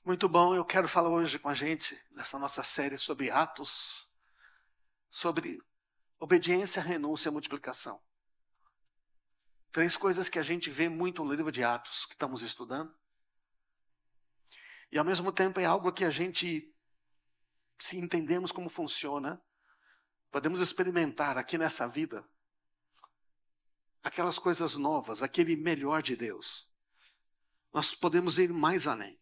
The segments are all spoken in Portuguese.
Muito bom, eu quero falar hoje com a gente, nessa nossa série sobre Atos, sobre obediência, renúncia e multiplicação. Três coisas que a gente vê muito no livro de Atos, que estamos estudando. E ao mesmo tempo é algo que a gente, se entendemos como funciona, podemos experimentar aqui nessa vida aquelas coisas novas, aquele melhor de Deus. Nós podemos ir mais além.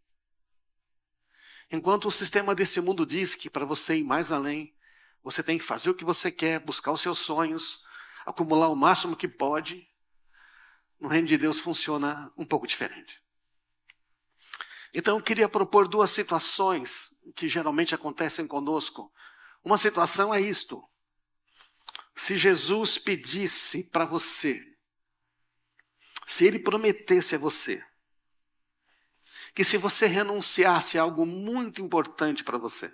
Enquanto o sistema desse mundo diz que para você ir mais além, você tem que fazer o que você quer, buscar os seus sonhos, acumular o máximo que pode, no reino de Deus funciona um pouco diferente. Então eu queria propor duas situações que geralmente acontecem conosco. Uma situação é isto. Se Jesus pedisse para você, se Ele prometesse a você, que se você renunciasse a algo muito importante para você,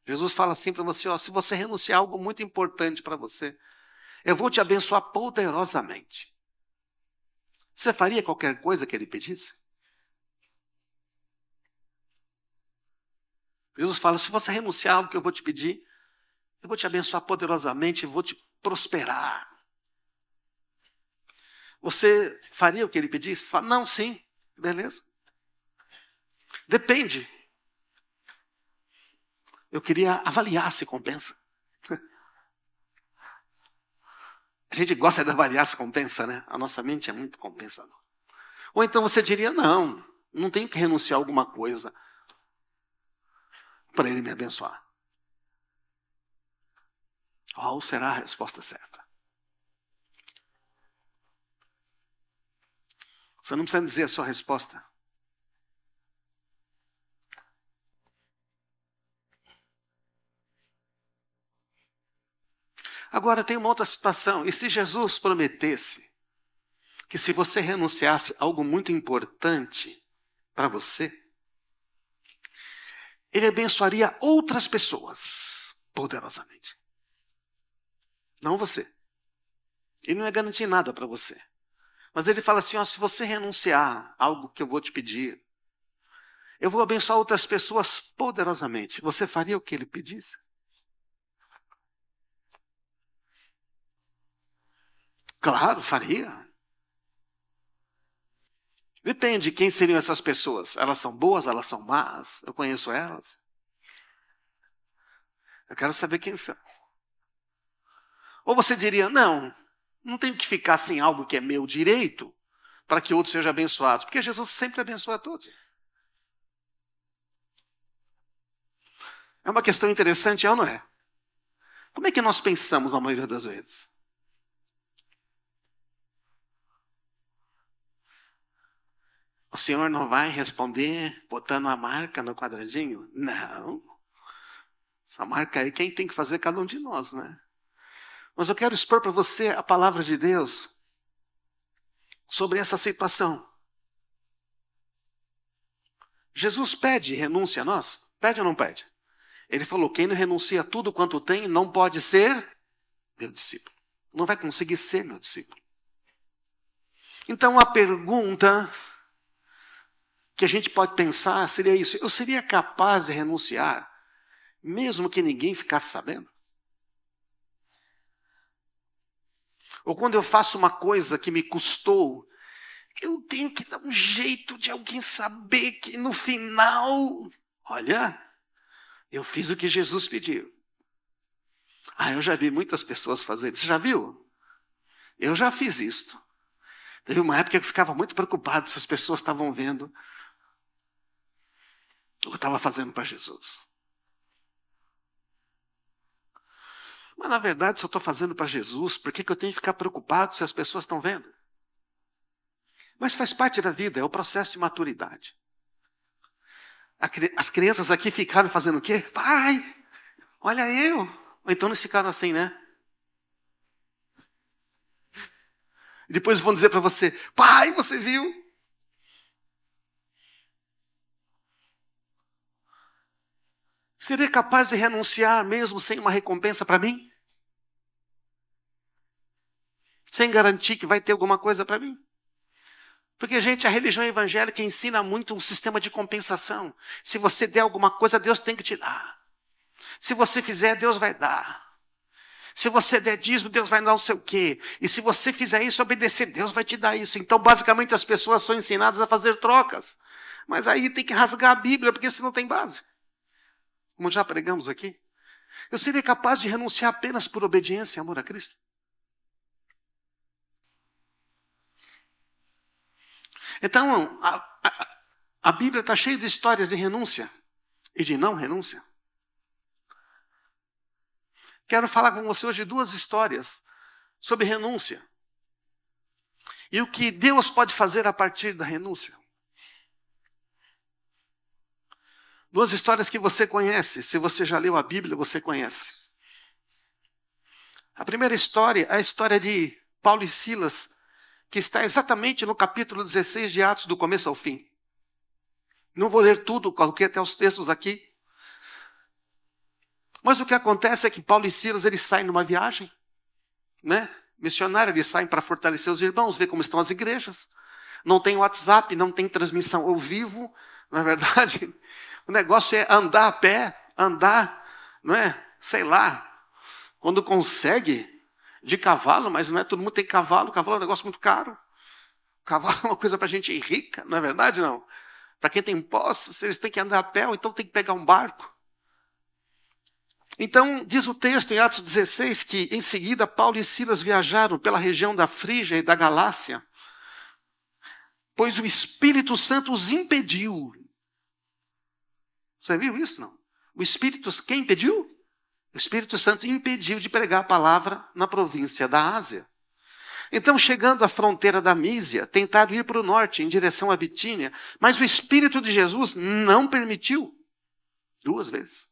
Jesus fala assim para você, se você renunciar a algo muito importante para você, eu vou te abençoar poderosamente. Você faria qualquer coisa que Ele pedisse? Jesus fala, se você renunciar a algo que eu vou te pedir, eu vou te abençoar poderosamente, vou te prosperar. Você faria o que Ele pedisse? Fala, não, sim, beleza. Depende. Eu queria avaliar se compensa. A gente gosta de avaliar se compensa, né? A nossa mente é muito compensadora. Ou então você diria, não tenho que renunciar a alguma coisa para Ele me abençoar. Qual será a resposta certa? Você não precisa dizer a sua resposta. Agora tem uma outra situação. E se Jesus prometesse que se você renunciasse a algo muito importante para você, Ele abençoaria outras pessoas poderosamente. Não você. Ele não ia garantir nada para você. Mas Ele fala assim, se você renunciar a algo que eu vou te pedir, eu vou abençoar outras pessoas poderosamente. Você faria o que Ele pedisse? Claro, faria. Depende de quem seriam essas pessoas. Elas são boas, elas são más? Eu conheço elas. Eu quero saber quem são. Ou você diria, não tenho que ficar sem algo que é meu direito para que outros sejam abençoados. Porque Jesus sempre abençoa a todos. É uma questão interessante, ou não é? Como é que nós pensamos na maioria das vezes? O Senhor não vai responder botando a marca no quadradinho? Não. Essa marca aí, quem tem que fazer é cada um de nós, né? Mas eu quero expor para você a palavra de Deus sobre essa situação. Jesus pede renúncia a nós? Pede ou não pede? Ele falou, quem não renuncia a tudo quanto tem, não pode ser meu discípulo. Não vai conseguir ser meu discípulo. Então a pergunta que a gente pode pensar seria isso. Eu seria capaz de renunciar, mesmo que ninguém ficasse sabendo? Ou quando eu faço uma coisa que me custou, eu tenho que dar um jeito de alguém saber que no final, olha, eu fiz o que Jesus pediu. Eu já vi muitas pessoas fazerem. Você já viu? Eu já fiz isto. Teve uma época que eu ficava muito preocupado se as pessoas estavam vendo o que eu estava fazendo para Jesus. Mas na verdade, se eu estou fazendo para Jesus, por que eu tenho que ficar preocupado se as pessoas estão vendo? Mas faz parte da vida, é o processo de maturidade. As crianças aqui ficaram fazendo o quê? Pai, olha eu. Ou então eles ficaram assim, né? E depois vão dizer para você, pai, você viu? Seria capaz de renunciar mesmo sem uma recompensa para mim? Sem garantir que vai ter alguma coisa para mim? Porque, gente, a religião evangélica ensina muito um sistema de compensação. Se você der alguma coisa, Deus tem que te dar. Se você fizer, Deus vai dar. Se você der dízimo, Deus vai dar não sei o quê. E se você fizer isso, obedecer, Deus vai te dar isso. Então, basicamente, as pessoas são ensinadas a fazer trocas. Mas aí tem que rasgar a Bíblia, porque senão não tem base. Como já pregamos aqui. Eu seria capaz de renunciar apenas por obediência e amor a Cristo? Então, a Bíblia está cheia de histórias de renúncia e de não renúncia. Quero falar com você hoje 2 histórias sobre renúncia. E o que Deus pode fazer a partir da renúncia. 2 histórias que você conhece. Se você já leu a Bíblia, você conhece. A primeira história é a história de Paulo e Silas, que está exatamente no capítulo 16 de Atos, do começo ao fim. Não vou ler tudo, coloquei até os textos aqui. Mas o que acontece é que Paulo e Silas, eles saem numa viagem, né? Missionário, eles saem para fortalecer os irmãos, ver como estão as igrejas. Não tem WhatsApp, não tem transmissão ao vivo. Na verdade, o negócio é andar a pé, andar, não é? Sei lá, quando consegue, de cavalo, mas não é todo mundo tem cavalo. Cavalo é um negócio muito caro. Cavalo é uma coisa para gente rica, não é verdade, não? Para quem tem posses, eles têm que andar a pé, ou então tem que pegar um barco. Então, diz o texto em Atos 16 que, em seguida, Paulo e Silas viajaram pela região da Frígia e da Galácia, pois o Espírito Santo os impediu. Você viu isso, não? Quem impediu? O Espírito Santo impediu de pregar a palavra na província da Ásia. Então, chegando à fronteira da Mísia, tentaram ir para o norte, em direção à Bitínia, mas o Espírito de Jesus não permitiu. 2 vezes.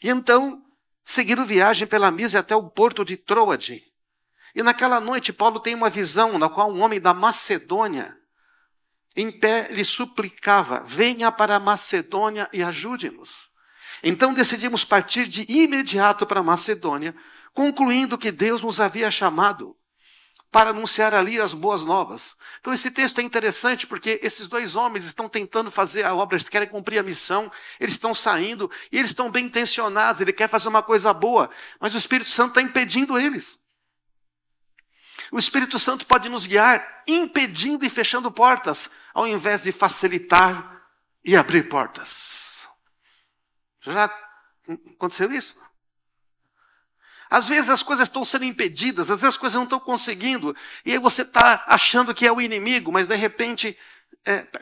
E então, seguiram viagem pela Mísia até o porto de Troade. E naquela noite, Paulo tem uma visão na qual um homem da Macedônia, em pé, lhe suplicava: venha para a Macedônia e ajude-nos. Então decidimos partir de imediato para a Macedônia, concluindo que Deus nos havia chamado para anunciar ali as boas novas. Então esse texto é interessante porque esses 2 homens estão tentando fazer a obra, eles querem cumprir a missão, eles estão saindo e eles estão bem intencionados, ele quer fazer uma coisa boa, mas o Espírito Santo está impedindo eles. O Espírito Santo pode nos guiar impedindo e fechando portas, ao invés de facilitar e abrir portas. Já aconteceu isso? Às vezes as coisas estão sendo impedidas, às vezes as coisas não estão conseguindo, e aí você está achando que é o inimigo, mas de repente,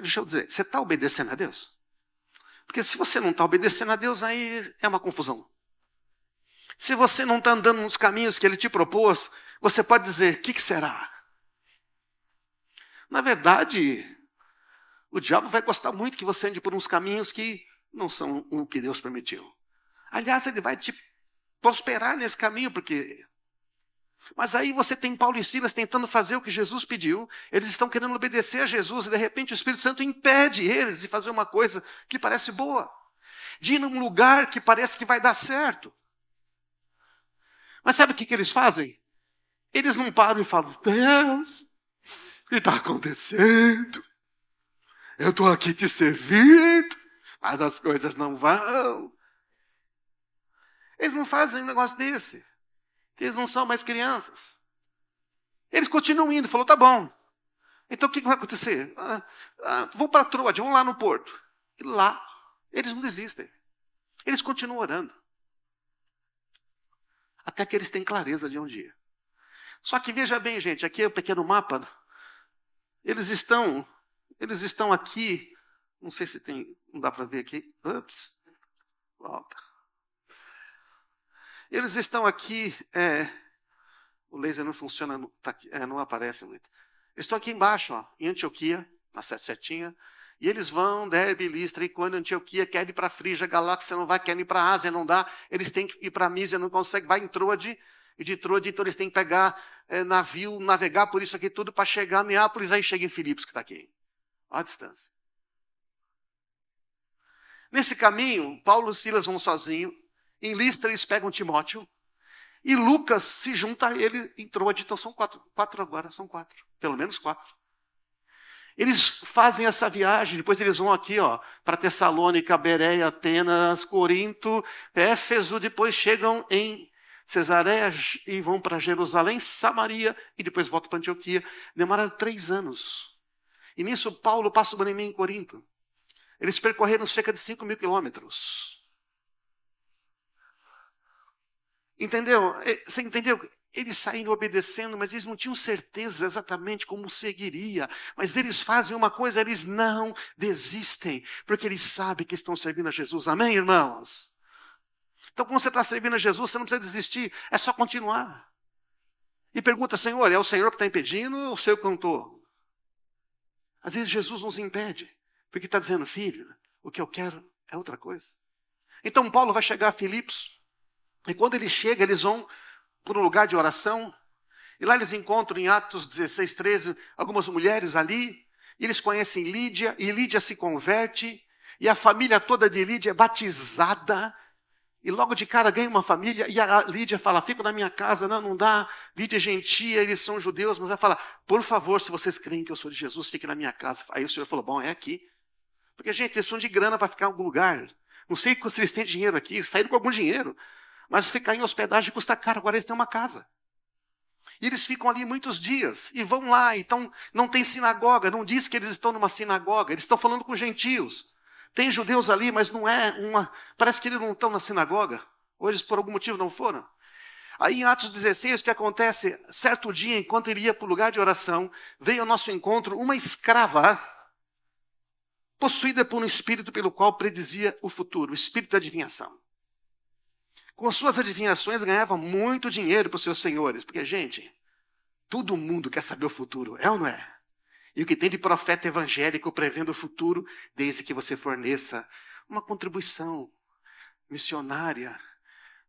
deixa eu dizer, você está obedecendo a Deus? Porque se você não está obedecendo a Deus, aí é uma confusão. Se você não está andando nos caminhos que Ele te propôs, você pode dizer: o que será? Na verdade, o diabo vai gostar muito que você ande por uns caminhos que não são o que Deus permitiu. Aliás, ele vai te prosperar nesse caminho, porque... Mas aí você tem Paulo e Silas tentando fazer o que Jesus pediu, eles estão querendo obedecer a Jesus, e de repente o Espírito Santo impede eles de fazer uma coisa que parece boa, de ir num lugar que parece que vai dar certo. Mas sabe o que eles fazem? Eles não param e falam: Deus, o que está acontecendo? Eu estou aqui te servindo, mas as coisas não vão. Eles não fazem um negócio desse. Eles não são mais crianças. Eles continuam indo. Falou: tá bom. Então o que vai acontecer? Vou para Troade, vamos lá no porto. E lá, eles não desistem. Eles continuam orando. Até que eles têm clareza de onde ir. Só que veja bem, gente, aqui é o pequeno mapa. Eles estão aqui. Não sei se tem, não dá para ver aqui. Ups. Volta. Eles estão aqui, o laser não funciona, não aparece muito. Eles estão aqui embaixo, ó, em Antioquia, na setinha, e eles vão, Derbe, Listra, e quando Antioquia quer ir para a Frígia, Galáxia não vai, quer ir para a Ásia, não dá, eles têm que ir para a Mísia, não conseguem, vai em Troade, e de Troade, então eles têm que pegar navio, navegar por isso aqui tudo para chegar em Neápolis, aí chega em Filipos, que está aqui. Olha a distância. Nesse caminho, Paulo e Silas vão sozinhos. Em Listra eles pegam Timóteo. E Lucas se junta a ele em Troade. Então são 4. 4 agora, são 4. Pelo menos 4. Eles fazem essa viagem, depois eles vão aqui, ó, para Tessalônica, Bereia, Atenas, Corinto, Éfeso, depois chegam em Cesareia e vão para Jerusalém, Samaria e depois voltam para Antioquia. Demoraram 3 anos. E nisso Paulo passa o Bonemim em Corinto. Eles percorreram cerca de 5.000 quilômetros. Entendeu? Você entendeu? Eles saíram obedecendo, mas eles não tinham certeza exatamente como seguiria. Mas eles fazem uma coisa, eles não desistem, porque eles sabem que estão servindo a Jesus. Amém, irmãos? Então, quando você está servindo a Jesus, você não precisa desistir, é só continuar. E pergunta, Senhor, é o Senhor que está impedindo ou sou eu que não estou? Às vezes Jesus nos impede, porque está dizendo, filho, o que eu quero é outra coisa. Então, Paulo vai chegar a Filipos, e quando ele chega, eles vão por um lugar de oração, e lá eles encontram em Atos 16, 13, algumas mulheres ali, e eles conhecem Lídia, e Lídia se converte, e a família toda de Lídia é batizada, e logo de cara ganha uma família, e a Lídia fala, fica na minha casa, não dá, Lídia é gentia, eles são judeus, mas ela fala, por favor, se vocês creem que eu sou de Jesus, fique na minha casa. Aí o Senhor falou, bom, é aqui. Porque, gente, eles precisam de grana para ficar em algum lugar. Não sei se eles têm dinheiro aqui, saíram com algum dinheiro. Mas ficar em hospedagem custa caro, agora eles têm uma casa. E eles ficam ali muitos dias, e vão lá, então não tem sinagoga, não diz que eles estão numa sinagoga, eles estão falando com gentios. Tem judeus ali, mas não é uma... Parece que eles não estão na sinagoga, ou eles por algum motivo não foram. Aí em Atos 16, o que acontece? Certo dia, enquanto ele ia para o lugar de oração, veio ao nosso encontro uma escrava, possuída por um espírito pelo qual predizia o futuro, o espírito da adivinhação. Com suas adivinhações, ganhava muito dinheiro para os seus senhores. Porque, gente, todo mundo quer saber o futuro, é ou não é? E o que tem de profeta evangélico prevendo o futuro, desde que você forneça uma contribuição missionária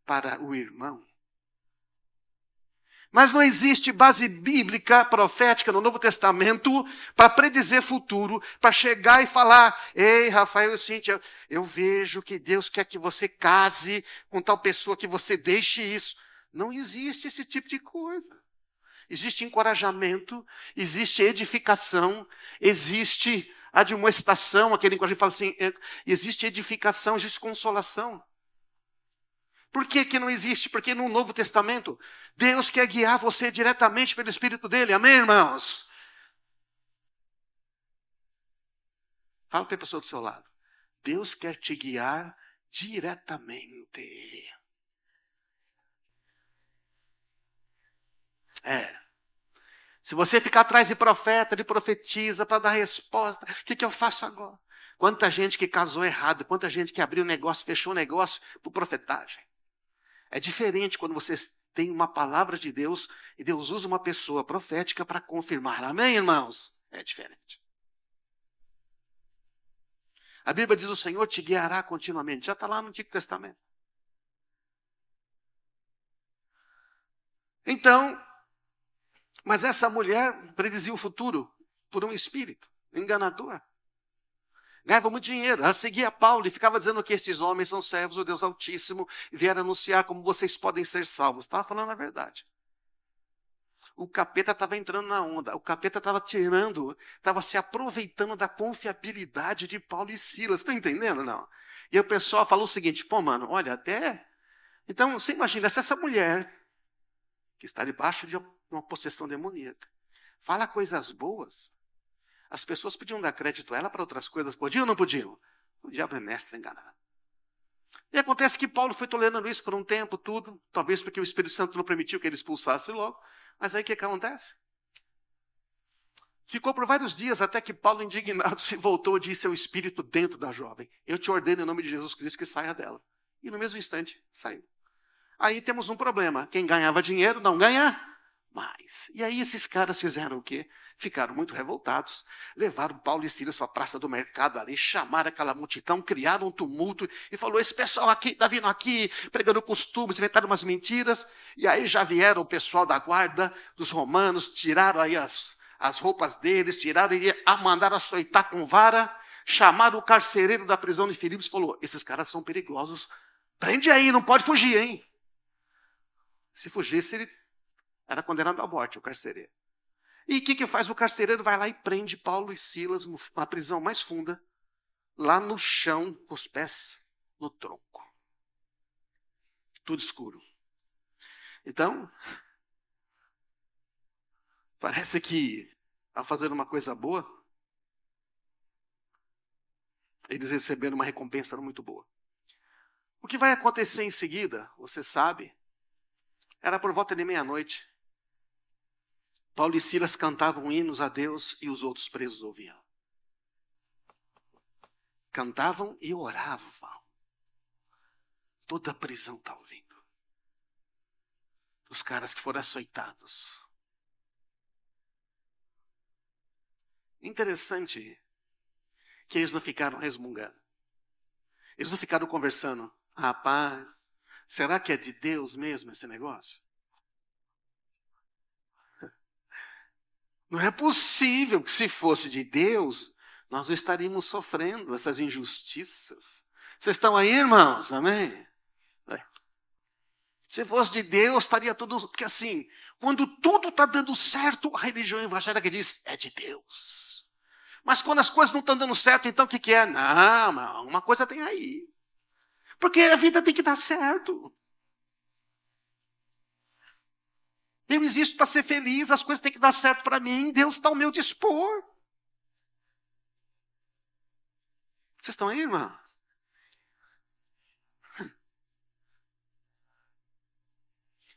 para o irmão. Mas não existe base bíblica, profética no Novo Testamento para predizer futuro, para chegar e falar, ei, Rafael e Cíntia, eu vejo que Deus quer que você case com tal pessoa, que você deixe isso. Não existe esse tipo de coisa. Existe encorajamento, existe edificação, existe admoestação, aquele que a gente fala assim, existe edificação, existe consolação. Por que que não existe? Porque no Novo Testamento, Deus quer guiar você diretamente pelo Espírito dele. Amém, irmãos? Fala para a pessoa do seu lado. Deus quer te guiar diretamente. Se você ficar atrás de profeta, de profetiza, para dar resposta, o que eu faço agora? Quanta gente que casou errado, quanta gente que abriu negócio, fechou negócio por profetagem. É diferente quando você tem uma palavra de Deus e Deus usa uma pessoa profética para confirmar. Amém, irmãos? É diferente. A Bíblia diz, o Senhor te guiará continuamente. Já está lá no Antigo Testamento. Então, mas essa mulher predizia o futuro por um espírito enganador. Ganhava muito dinheiro. Ela seguia Paulo e ficava dizendo que esses homens são servos do Deus Altíssimo e vieram anunciar como vocês podem ser salvos. Estava falando a verdade. O capeta estava entrando na onda. O capeta estava estava se aproveitando da confiabilidade de Paulo e Silas. Está entendendo, não? E o pessoal falou o seguinte, pô, mano, olha, até... Então, você imagina, se essa mulher, que está debaixo de uma possessão demoníaca, fala coisas boas, as pessoas podiam dar crédito a ela para outras coisas. Podiam ou não podiam? O diabo é mestre enganado. E acontece que Paulo foi tolerando isso por um tempo, tudo. Talvez porque o Espírito Santo não permitiu que ele expulsasse logo. Mas aí o que acontece? Ficou por vários dias até que Paulo, indignado, se voltou e disse ao espírito dentro da jovem, eu te ordeno em nome de Jesus Cristo que saia dela. E no mesmo instante, saiu. Aí temos um problema. Quem ganhava dinheiro não ganha mais. E aí esses caras fizeram o quê? Ficaram muito revoltados, levaram Paulo e Silas para a praça do mercado ali, chamaram aquela multidão, criaram um tumulto e falou, esse pessoal aqui está vindo aqui, pregando costumes, inventaram umas mentiras. E aí já vieram o pessoal da guarda dos romanos, tiraram aí as roupas deles, tiraram e mandaram açoitar com vara, chamaram o carcereiro da prisão de Filipos e falou, esses caras são perigosos, prende aí, não pode fugir, hein? Se fugisse, ele era condenado à morte, o carcereiro. E o que faz? O carcereiro vai lá e prende Paulo e Silas na prisão mais funda, lá no chão, com os pés no tronco. Tudo escuro. Então, parece que, ao fazer uma coisa boa, eles receberam uma recompensa muito boa. O que vai acontecer em seguida, você sabe, era por volta de meia-noite. Paulo e Silas cantavam hinos a Deus e os outros presos ouviam. Cantavam e oravam. Toda a prisão está ouvindo. Os caras que foram açoitados. Interessante que eles não ficaram resmungando. Eles não ficaram conversando. Rapaz, será que é de Deus mesmo esse negócio? Não é possível que, se fosse de Deus, nós não estaríamos sofrendo essas injustiças. Vocês estão aí, irmãos? Amém? Se fosse de Deus, estaria tudo... Porque assim, quando tudo está dando certo, a religião evangélica diz, é de Deus. Mas quando as coisas não estão dando certo, então o que é? Não, uma coisa tem aí. Porque a vida tem que dar certo. Eu existo para ser feliz, as coisas têm que dar certo para mim, Deus está ao meu dispor. Vocês estão aí, irmão?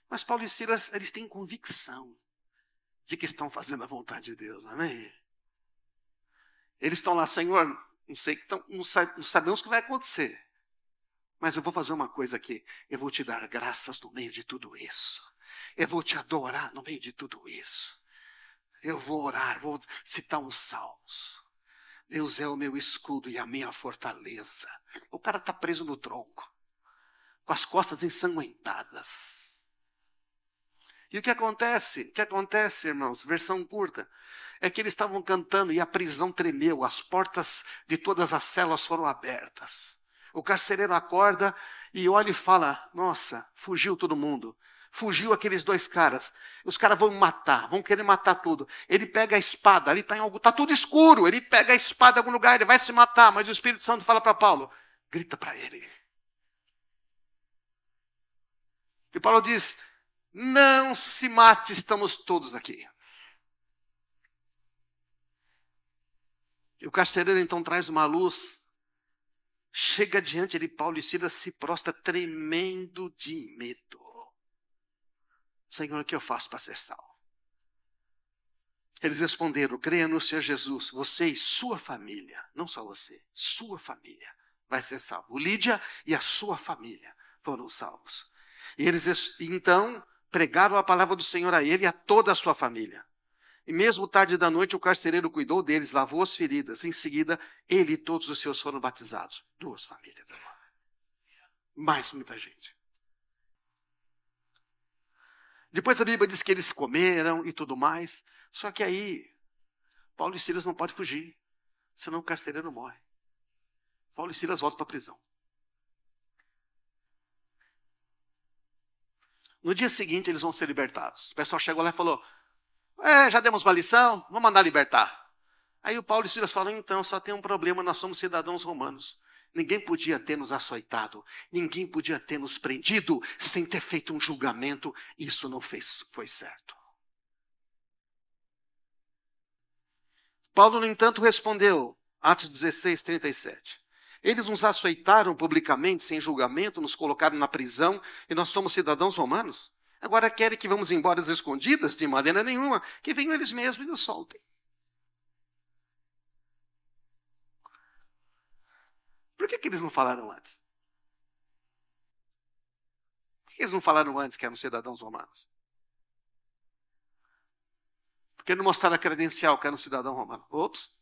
Mas Paulo e Silas, eles têm convicção de que estão fazendo a vontade de Deus, amém? Eles estão lá, Senhor, não sabemos o que vai acontecer, mas eu vou fazer uma coisa aqui, eu vou te dar graças no meio de tudo isso. Eu vou te adorar no meio de tudo isso. Eu vou orar, vou citar uns salmos. Deus é o meu escudo e a minha fortaleza. O cara está preso no tronco, com as costas ensanguentadas. E o que acontece? O que acontece, irmãos? Versão curta. É que eles estavam cantando e a prisão tremeu. As portas de todas as celas foram abertas. O carcereiro acorda e olha e fala, nossa, fugiu todo mundo. Fugiu aqueles dois caras. Os caras vão matar, vão querer matar tudo. Ele pega a espada, ali está tudo escuro. Ele pega a espada em algum lugar, ele vai se matar. Mas o Espírito Santo fala para Paulo, grita para ele. E Paulo diz, não se mate, estamos todos aqui. E o carcereiro então traz uma luz, chega diante de Paulo e Silas, se prostra tremendo de medo. Senhor, o que eu faço para ser salvo? Eles responderam, creia no Senhor Jesus, você e sua família, não só você, sua família vai ser salvo. Lídia e a sua família foram salvos. E eles então pregaram a palavra do Senhor a ele e a toda a sua família. E mesmo tarde da noite, o carcereiro cuidou deles, lavou as feridas. Em seguida, ele e todos os seus foram batizados. 2 famílias agora. Mais muita gente. Depois a Bíblia diz que eles comeram e tudo mais. Só que aí, Paulo e Silas não podem fugir, senão o carcereiro morre. Paulo e Silas voltam para a prisão. No dia seguinte, eles vão ser libertados. O pessoal chegou lá e falou, já demos uma lição, vamos mandar libertar. Aí o Paulo e Silas falam, então, só tem um problema, nós somos cidadãos romanos. Ninguém podia ter nos açoitado, ninguém podia ter nos prendido sem ter feito um julgamento. Isso não foi certo. Paulo, no entanto, respondeu, Atos 16, 37. Eles nos açoitaram publicamente, sem julgamento, nos colocaram na prisão e nós somos cidadãos romanos. Agora querem que vamos embora às escondidas? De maneira nenhuma. Que venham eles mesmos e nos soltem. Por que eles não falaram antes? Por que eles não falaram antes que eram cidadãos romanos? Por que não mostraram a credencial que era um cidadão romano? Ops.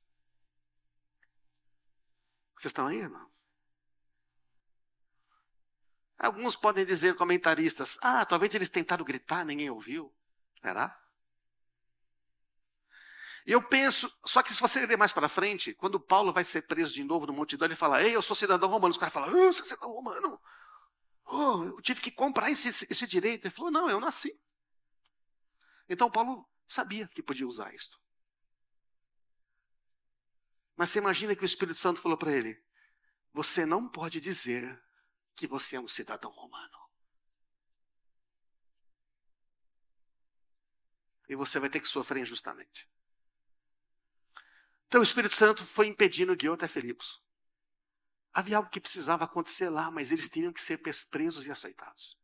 Vocês estão aí, irmão? Alguns podem dizer, comentaristas, talvez eles tentaram gritar, ninguém ouviu. Será? E eu penso, só que se você ler mais para frente, quando Paulo vai ser preso de novo no multidão, ele fala, ei, eu sou cidadão romano. Os caras falam, você é cidadão romano? Eu tive que comprar esse direito. Ele falou, não, eu nasci. Então Paulo Sabia que podia usar isso. Mas você imagina que o Espírito Santo falou para ele: você não pode dizer que você é um cidadão romano. E você vai ter que sofrer injustamente. Então o Espírito Santo foi impedindo Guiou até Filipos. Havia algo que precisava acontecer lá, mas eles tinham que ser presos e açoitados.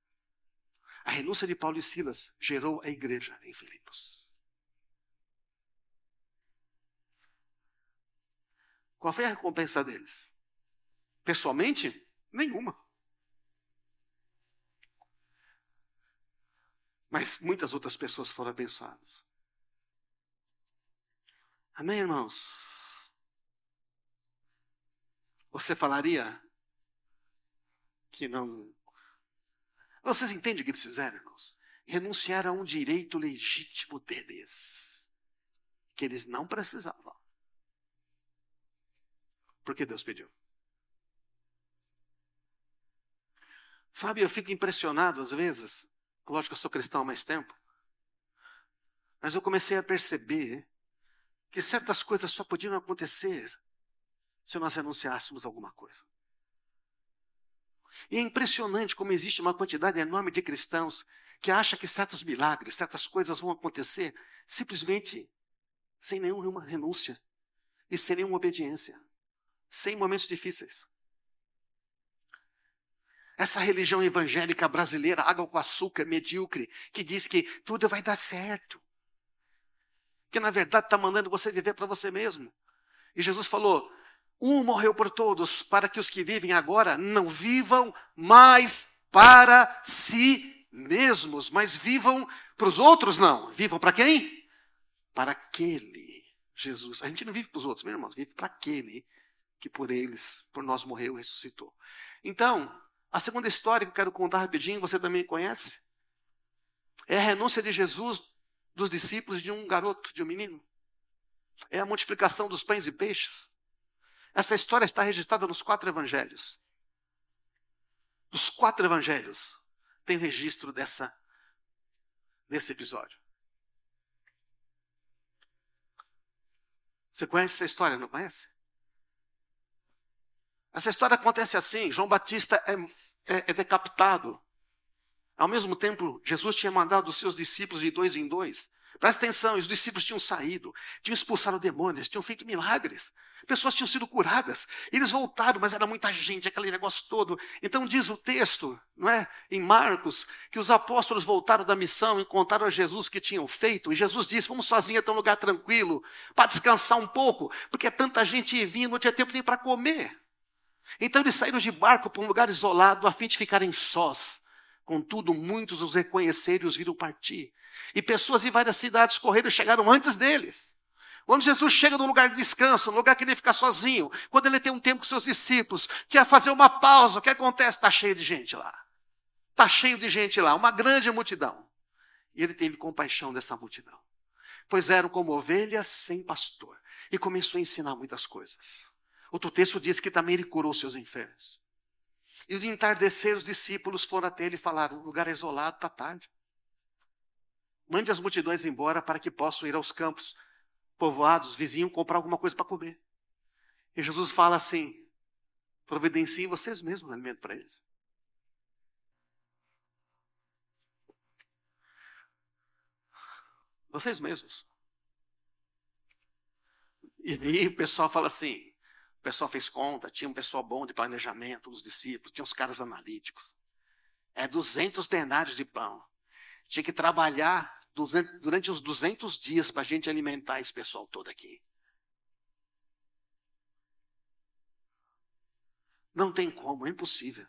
A renúncia de Paulo e Silas gerou a igreja em Filipos. Qual foi a recompensa deles? Pessoalmente, nenhuma. Mas muitas outras pessoas foram abençoadas. Amém, irmãos? Você falaria que não... Vocês entendem o que eles fizeram, irmãos? Renunciaram a um direito legítimo deles, que eles não precisavam. Porque Deus pediu. Sabe, eu fico impressionado às vezes. Lógico que eu sou cristão há mais tempo. Mas eu comecei a perceber que certas coisas só podiam acontecer se nós renunciássemos a alguma coisa. E é impressionante como existe uma quantidade enorme de cristãos que acham que certos milagres, certas coisas vão acontecer simplesmente sem nenhuma renúncia e sem nenhuma obediência, sem momentos difíceis. Essa religião evangélica brasileira, água com açúcar, medíocre, que diz que tudo vai dar certo. Que na verdade está mandando você viver para você mesmo. E Jesus falou: um morreu por todos, para que os que vivem agora não vivam mais para si mesmos, mas vivam para os outros, não. Vivam para quem? Para aquele Jesus. A gente não vive para os outros, meus irmãos, vive para aquele que por eles, por nós morreu e ressuscitou. Então, a segunda história que eu quero contar rapidinho, você também conhece? É a renúncia de Jesus, dos discípulos, de um garoto, de um menino. É a multiplicação dos pães e peixes. Essa história está registrada nos 4 evangelhos. Dos 4 evangelhos tem registro desse episódio. Você conhece essa história, não conhece? Essa história acontece assim: João Batista é decapitado. Ao mesmo tempo, Jesus tinha mandado os seus discípulos de 2 em 2. Presta atenção, os discípulos tinham saído, tinham expulsado demônios, tinham feito milagres. Pessoas tinham sido curadas. Eles voltaram, mas era muita gente, aquele negócio todo. Então diz o texto, não é, em Marcos, que os apóstolos voltaram da missão e contaram a Jesus o que tinham feito. E Jesus disse: vamos sozinhos até um lugar tranquilo, para descansar um pouco, porque tanta gente vinha, não tinha tempo nem para comer. Então eles saíram de barco para um lugar isolado, a fim de ficarem sós. Contudo, muitos os reconheceram e os viram partir. E pessoas de várias cidades correram e chegaram antes deles. Quando Jesus chega num lugar de descanso, num lugar que ele fica sozinho, quando ele tem um tempo com seus discípulos, quer fazer uma pausa, o que acontece? Está cheio de gente lá. Está cheio de gente lá, uma grande multidão. E ele teve compaixão dessa multidão. Pois eram como ovelhas sem pastor. E começou a ensinar muitas coisas. Outro texto diz que também ele curou seus enfermos. E de entardecer, os discípulos foram até ele e falaram: o lugar é isolado, está tarde. Mande as multidões embora para que possam ir aos campos povoados, vizinhos, comprar alguma coisa para comer. E Jesus fala assim: providenciem vocês mesmos alimento para eles. Vocês mesmos. E aí o pessoal fala assim, o pessoal fez conta, tinha um pessoal bom de planejamento, os discípulos, tinha os caras analíticos. 200 denários de pão. Tinha que trabalhar durante uns 200 dias para a gente alimentar esse pessoal todo aqui. Não tem como, é impossível.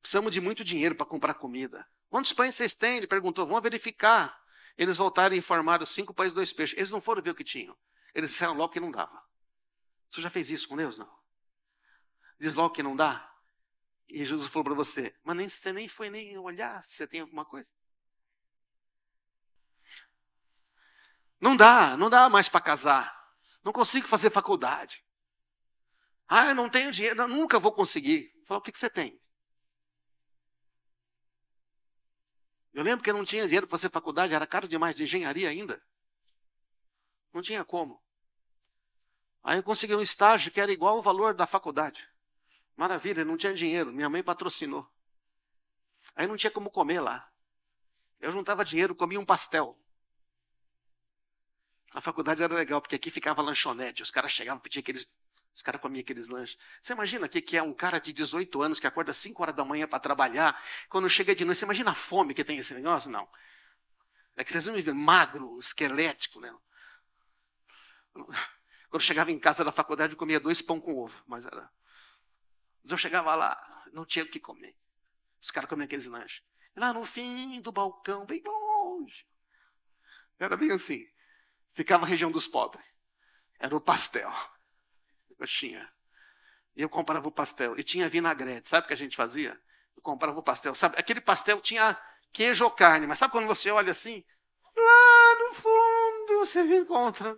Precisamos de muito dinheiro para comprar comida. Quantos pães vocês têm? Ele perguntou, vamos verificar. Eles voltaram e informaram 5 pães e 2 peixes. Eles não foram ver o que tinham. Eles disseram logo que não dava. Você já fez isso com Deus? Não. Diz logo que não dá. E Jesus falou para você, mas você nem foi nem olhar se você tem alguma coisa. Não dá mais para casar. Não consigo fazer faculdade. Eu não tenho dinheiro, nunca vou conseguir. Falou, o que você tem? Eu lembro que eu não tinha dinheiro para fazer faculdade, era caro demais, de engenharia ainda. Não tinha como. Aí eu consegui um estágio que era igual ao valor da faculdade. Maravilha, não tinha dinheiro, minha mãe patrocinou. Aí não tinha como comer lá. Eu juntava dinheiro, comia um pastel. A faculdade era legal, porque aqui ficava lanchonete, os caras chegavam, pediam aqueles. Os caras comiam aqueles lanches. Você imagina o que é um cara de 18 anos que acorda às 5 horas da manhã para trabalhar, quando chega de noite, você imagina a fome que tem esse negócio? Não. É que vocês vão me ver magro, esquelético, né? Quando eu chegava em casa da faculdade, eu comia 2 pão com ovo, mas era. Mas eu chegava lá, não tinha o que comer. Os caras comiam aqueles lanches. Lá no fim do balcão, bem longe. Era bem assim. Ficava a região dos pobres. Era o pastel. Coxinha. E eu comprava o pastel. E tinha vinagrete. Sabe o que a gente fazia? Eu comprava o pastel. Sabe? Aquele pastel tinha queijo ou carne. Mas sabe quando você olha assim? Lá no fundo você encontra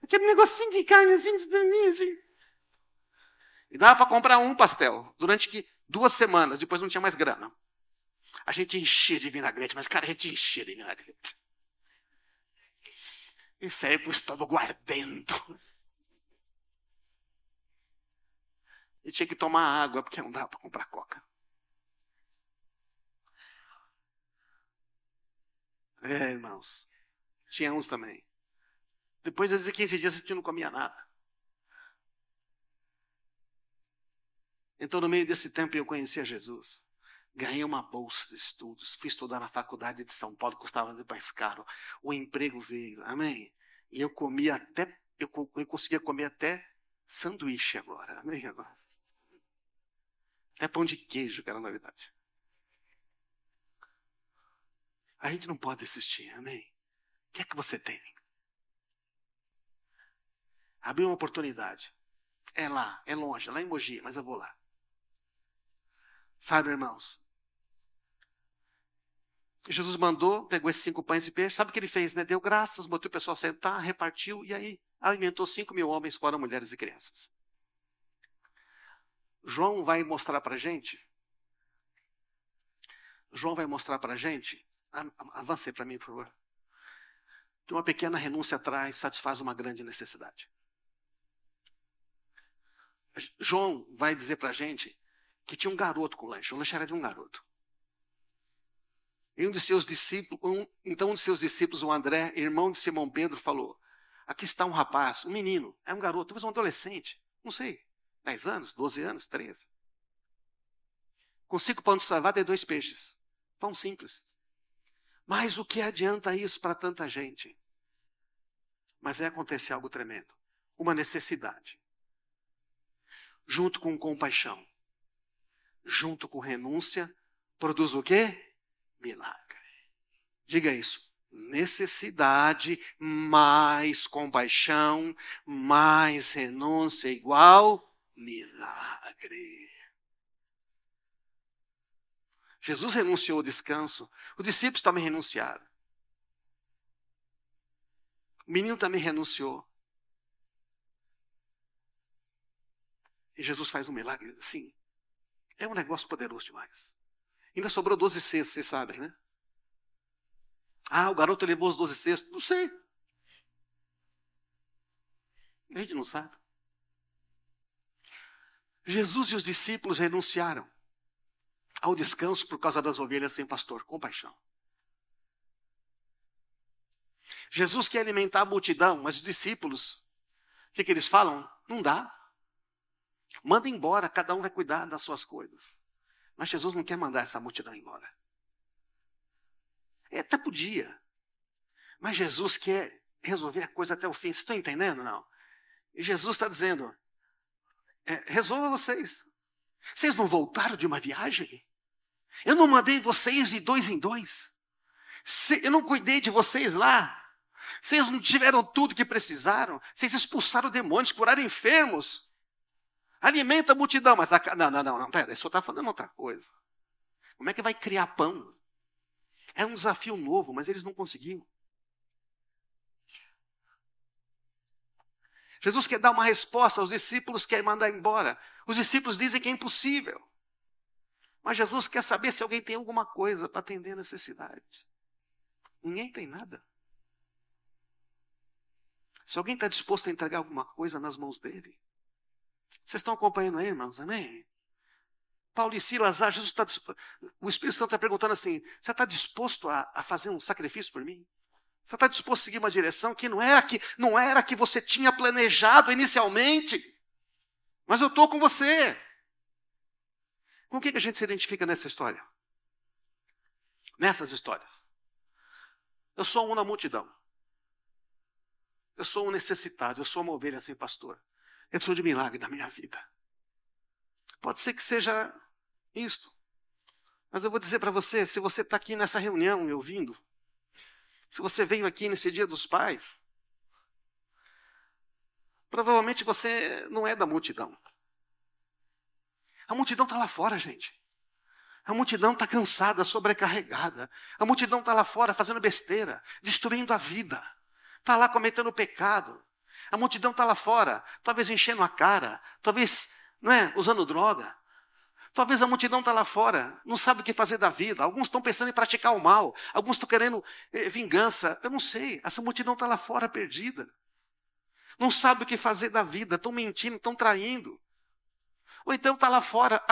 aquele negocinho de carne assim, assim. E dava para comprar um pastel. Durante 2 semanas. Depois não tinha mais grana. A gente enchia de vinagrete. Mas, cara, a gente enchia de vinagrete. E saía com o estômago ardendo. E tinha que tomar água, porque não dava para comprar coca. É, irmãos. Tinha uns também. Depois de 15 dias a gente não comia nada. Então, no meio desse tempo, eu conheci a Jesus. Ganhei uma bolsa de estudos. Fui estudar na faculdade de São Paulo, custava mais caro. O emprego veio. Amém? E eu comia até. Eu conseguia comer até sanduíche agora. Amém? É pão de queijo, que era novidade. A gente não pode desistir. Amém? O que é que você tem? Abriu uma oportunidade. É lá, é longe, é lá em Mogi, mas eu vou lá. Sabe, irmãos? Jesus mandou, pegou esses 5 pães e peixes. Sabe o que ele fez, né? Deu graças, botou o pessoal a sentar, repartiu e aí alimentou 5.000 homens, fora mulheres e crianças. João vai mostrar para a gente. João vai mostrar para a gente. Avance para mim, por favor. Que uma pequena renúncia atrás satisfaz uma grande necessidade. João vai dizer para a gente que tinha um garoto com o lanche. O lanche era de um garoto. E um de seus discípulos, então um de seus discípulos, o André, irmão de Simão Pedro, falou: aqui está um rapaz, um menino, é um garoto, talvez um adolescente, não sei, 10 anos, 12 anos, 13. Com 5 pães de salvado e 2 peixes. Pão simples. Mas o que adianta isso para tanta gente? Mas é acontecer algo tremendo. Uma necessidade. Junto com compaixão. Junto com renúncia, produz o quê? Milagre. Diga isso. Necessidade mais compaixão, mais renúncia igual milagre. Jesus renunciou ao descanso. Os discípulos também renunciaram. O menino também renunciou. E Jesus faz um milagre assim. É um negócio poderoso demais. Ainda sobrou 12 cestos, vocês sabem, né? Ah, o garoto levou os 12 cestos. Não sei. A gente não sabe. Jesus e os discípulos renunciaram ao descanso por causa das ovelhas sem pastor. Compaixão. Jesus quer alimentar a multidão, mas os discípulos, o que eles falam? Não dá. Manda embora, cada um vai cuidar das suas coisas. Mas Jesus não quer mandar essa multidão embora. Até podia. Mas Jesus quer resolver a coisa até o fim. Vocês estão entendendo, não? E Jesus está dizendo, resolva vocês. Vocês não voltaram de uma viagem? Eu não mandei vocês de 2 em 2. Eu não cuidei de vocês lá. Vocês não tiveram tudo que precisaram. Vocês expulsaram demônios, curaram enfermos. Alimenta a multidão. Mas não, pera, isso está falando outra coisa. Como é que vai criar pão? É um desafio novo, mas eles não conseguiram. Jesus quer dar uma resposta, os discípulos querem mandar embora. Os discípulos dizem que é impossível. Mas Jesus quer saber se alguém tem alguma coisa para atender a necessidade. Ninguém tem nada. Se alguém está disposto a entregar alguma coisa nas mãos dele. Vocês estão acompanhando aí, irmãos? Amém? Paulo e Silas, Jesus está, o Espírito Santo está perguntando assim, você está disposto a fazer um sacrifício por mim? Você está disposto a seguir uma direção que não era que você tinha planejado inicialmente? Mas eu estou com você. Com o que a gente se identifica nessa história? Nessas histórias. Eu sou um na multidão. Eu sou um necessitado. Eu sou uma ovelha sem pastor. Eu sou de milagre na minha vida. Pode ser que seja isto. Mas eu vou dizer para você, se você está aqui nessa reunião me ouvindo, se você veio aqui nesse Dia dos Pais, provavelmente você não é da multidão. A multidão está lá fora, gente. A multidão está cansada, sobrecarregada. A multidão está lá fora fazendo besteira, destruindo a vida. Está lá cometendo pecado. A multidão está lá fora, talvez enchendo a cara, talvez usando droga. Talvez a multidão está lá fora, não sabe o que fazer da vida. Alguns estão pensando em praticar o mal. Alguns estão querendo vingança. Eu não sei. Essa multidão está lá fora perdida. Não sabe o que fazer da vida. Estão mentindo, estão traindo. Ou então está lá fora,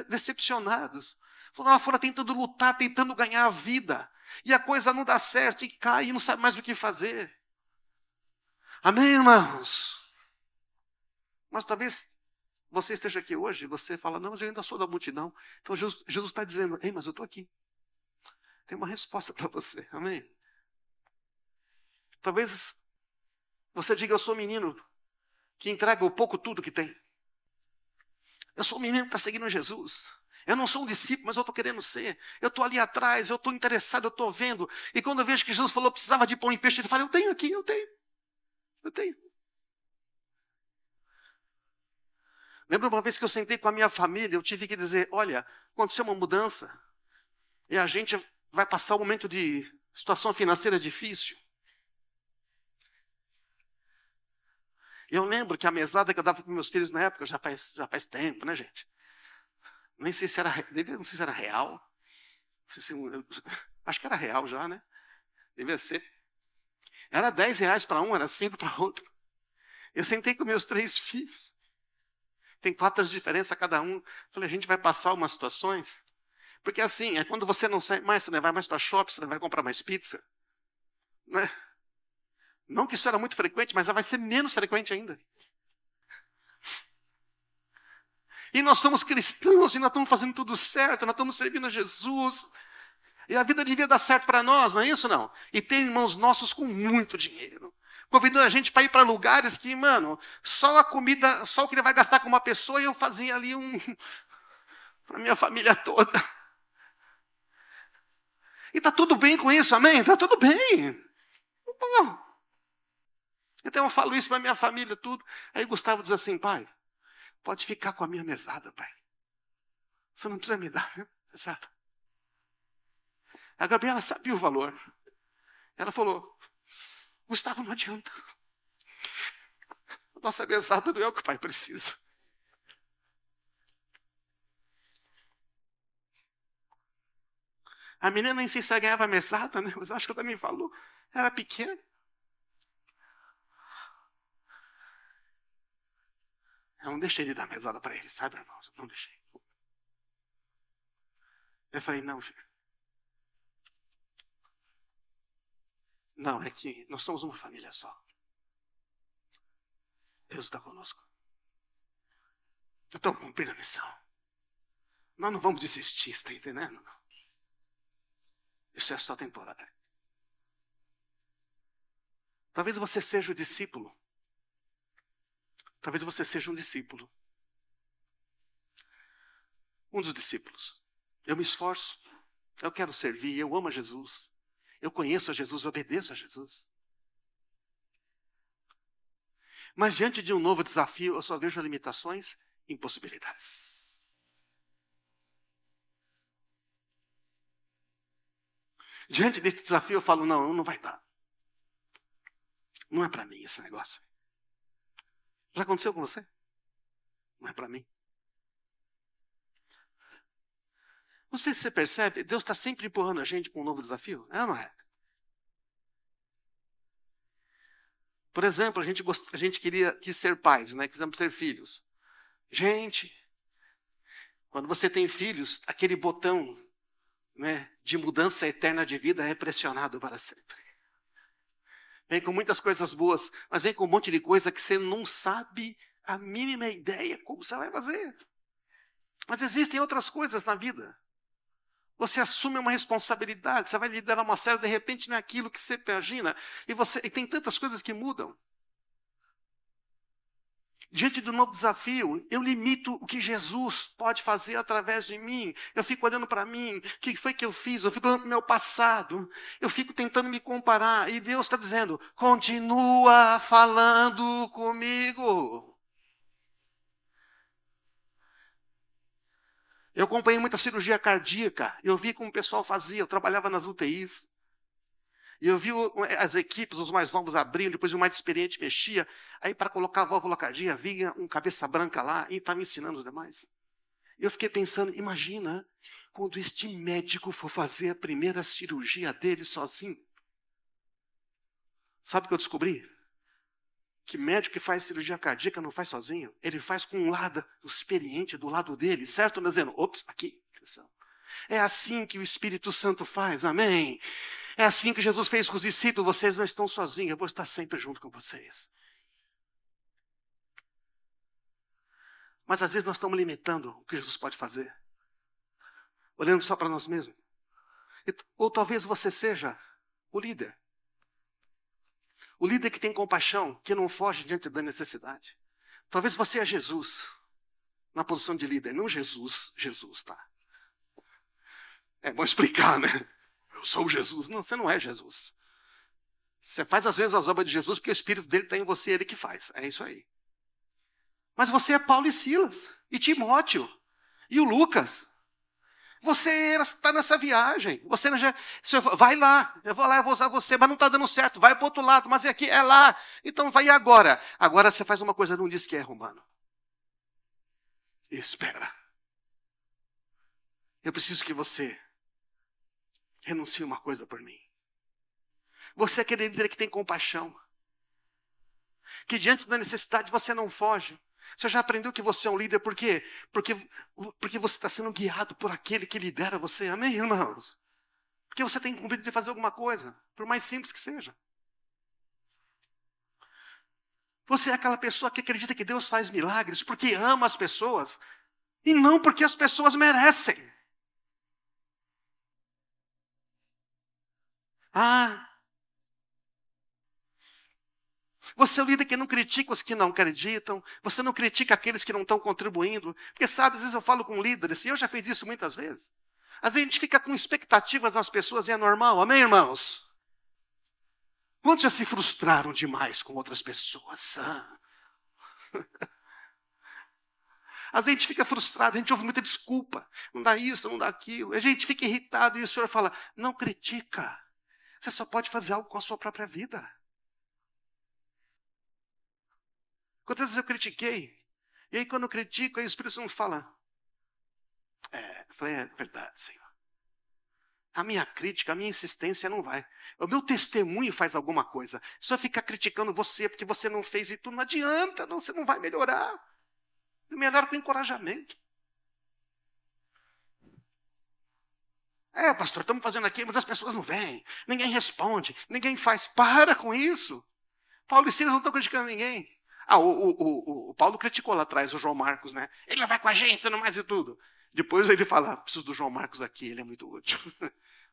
decepcionados. Estão lá fora tentando lutar, tentando ganhar a vida. E a coisa não dá certo e cai e não sabe mais o que fazer. Amém, irmãos? Mas talvez você esteja aqui hoje e você fala, não, mas eu ainda sou da multidão. Então Jesus está dizendo, ei, mas eu estou aqui. Tem uma resposta para você, amém? Talvez você diga, eu sou um menino que entrega o pouco tudo que tem. Eu sou um menino que está seguindo Jesus. Eu não sou um discípulo, mas eu estou querendo ser. Eu estou ali atrás, eu estou interessado, eu estou vendo. E quando eu vejo que Jesus falou, precisava de pão e peixe, ele fala, eu tenho aqui, eu tenho. Eu tenho. Lembro uma vez que eu sentei com a minha família, eu tive que dizer, olha, aconteceu uma mudança e a gente vai passar um momento de situação financeira difícil. Eu lembro que a mesada que eu dava para meus filhos na época, já faz tempo, né, gente? Nem sei se era, não sei se era real. Acho que era real já, né? Devia ser. Era R$10 para um, era 5 para outro. Eu sentei com meus 3 filhos. Tem 4 de diferença cada um. Falei, a gente vai passar umas situações. Porque assim, é quando você não sai mais, você não vai mais para shopping, você não vai comprar mais pizza. Não é? Não que isso era muito frequente, mas vai ser menos frequente ainda. E nós somos cristãos, e nós estamos fazendo tudo certo, nós estamos servindo a Jesus. E a vida devia dar certo para nós, não é isso não? E tem irmãos nossos com muito dinheiro. Convidando a gente para ir para lugares que, só a comida, só o que ele vai gastar com uma pessoa, e eu fazia ali para a minha família toda. E está tudo bem com isso, amém? Está tudo bem. Bom. Então eu falo isso para a minha família, tudo. Aí Gustavo diz assim, pai, pode ficar com a minha mesada, pai. Você não precisa me dar, viu? Mesada. A Gabriela sabia o valor. Ela falou, Gustavo, não adianta. Nossa mesada não é o que o pai precisa. A menina nem sei se ela ganhava mesada, né? Mas acho que ela também falou. Era pequena. Eu não deixei de dar mesada para ele, sabe, irmãos? Eu não deixei. Eu falei, não, filho. Não, é que nós somos uma família só. Deus está conosco. Então, cumprir a missão. Nós não vamos desistir, está entendendo? Não. Isso é só temporário. Talvez você seja o discípulo. Talvez você seja um discípulo. Um dos discípulos. Eu me esforço. Eu quero servir. Eu amo a Jesus. Eu conheço a Jesus. Eu obedeço a Jesus. Mas diante de um novo desafio, eu só vejo limitações e impossibilidades. Diante desse desafio, eu falo, não vai dar. Não é para mim esse negócio. Já aconteceu com você? Não é para mim. Não sei se você percebe, Deus está sempre empurrando a gente para um novo desafio, é ou não é? Por exemplo, a gente quis ser pais, né? Quisemos ser filhos. Gente, quando você tem filhos, aquele botão, né, de mudança eterna de vida é pressionado para sempre. Vem com muitas coisas boas, mas vem com um monte de coisa que você não sabe a mínima ideia como você vai fazer. Mas existem outras coisas na vida. Você assume uma responsabilidade, você vai liderar uma série, de repente não é aquilo que você imagina. E tem tantas coisas que mudam. Diante do novo desafio, eu limito o que Jesus pode fazer através de mim. Eu fico olhando para mim, o que foi que eu fiz? Eu fico olhando para o meu passado. Eu fico tentando me comparar. E Deus está dizendo, continua falando comigo. Eu acompanhei muita cirurgia cardíaca. Eu vi como o pessoal fazia. Eu trabalhava nas UTIs. E eu vi as equipes, os mais novos abriam, depois o mais experiente mexia. Aí, para colocar a válvula cardíaca, vinha um cabeça branca lá e estava ensinando os demais. Eu fiquei pensando, imagina quando este médico for fazer a primeira cirurgia dele sozinho. Sabe o que eu descobri? Que médico que faz cirurgia cardíaca não faz sozinho. Ele faz com um lado experiente do lado dele, certo? Mas dizendo, ops, aqui. É assim que o Espírito Santo faz, amém? É assim que Jesus fez com os discípulos, vocês não estão sozinhos, eu vou estar sempre junto com vocês. Mas às vezes nós estamos limitando o que Jesus pode fazer, olhando só para nós mesmos. Ou talvez você seja o líder. O líder que tem compaixão, que não foge diante da necessidade. Talvez você é Jesus, na posição de líder, não Jesus, tá? É bom explicar, né? Eu sou Jesus. Não, você não é Jesus. Você faz às vezes as obras de Jesus porque o Espírito dele está em você, ele que faz. É isso aí. Mas você é Paulo e Silas, e Timóteo, e o Lucas. Você está nessa viagem. Você vai lá, eu vou usar você, mas não está dando certo. Vai para o outro lado, mas é aqui, é lá. Então vai agora. Agora você faz uma coisa, não diz que é romano. Espera. Eu preciso que você renuncie uma coisa por mim. Você é aquele líder que tem compaixão. Que diante da necessidade você não foge. Você já aprendeu que você é um líder por quê? Porque você está sendo guiado por aquele que lidera você. Amém, irmãos? Porque você tem cumprido de fazer alguma coisa, por mais simples que seja. Você é aquela pessoa que acredita que Deus faz milagres porque ama as pessoas e não porque as pessoas merecem. Você é o líder que não critica os que não acreditam. Você não critica aqueles que não estão contribuindo. Porque, sabe, às vezes eu falo com líderes, e eu já fiz isso muitas vezes. Às vezes a gente fica com expectativas nas pessoas e é normal. Amém, irmãos? Quantos já se frustraram demais com outras pessoas? Às vezes a gente fica frustrado, a gente ouve muita desculpa. Não dá isso, não dá aquilo. A gente fica irritado e o Senhor fala, não critica. Você só pode fazer algo com a sua própria vida. Quantas vezes eu critiquei? E aí quando eu critico, aí o Espírito Santo fala, eu falei, é verdade, Senhor. A minha crítica, a minha insistência não vai. O meu testemunho faz alguma coisa. Só ficar criticando você porque você não fez e tudo, não adianta, você não vai melhorar. Melhora com encorajamento. Pastor, estamos fazendo aqui, mas as pessoas não vêm. Ninguém responde, ninguém faz. Para com isso. Paulo e Silas não estão criticando ninguém. O Paulo criticou lá atrás o João Marcos, né? Ele não vai com a gente, não mais e tudo. Depois ele fala, preciso do João Marcos aqui, ele é muito útil.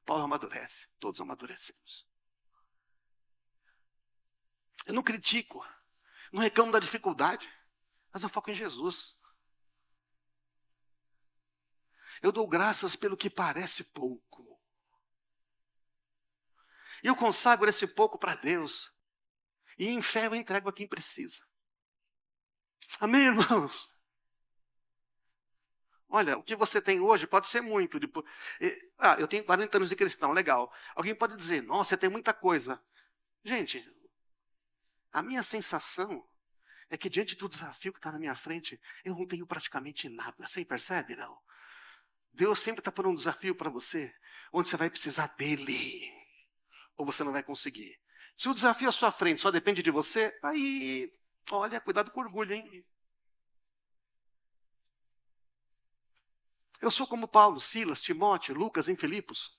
Paulo amadurece, todos amadurecemos. Eu não critico, não reclamo da dificuldade, mas eu foco em Jesus. Eu dou graças pelo que parece pouco. E eu consagro esse pouco para Deus. E em fé eu entrego a quem precisa. Amém, irmãos? Olha, o que você tem hoje pode ser muito. Eu tenho 40 anos de cristão, legal. Alguém pode dizer, nossa, você tem muita coisa. Gente, a minha sensação é que diante do desafio que está na minha frente, eu não tenho praticamente nada. Você percebe, não? Deus sempre está por um desafio para você, onde você vai precisar dele, ou você não vai conseguir. Se o desafio à sua frente só depende de você, aí, olha, cuidado com o orgulho, hein? Eu sou como Paulo, Silas, Timóteo, Lucas em Filipos.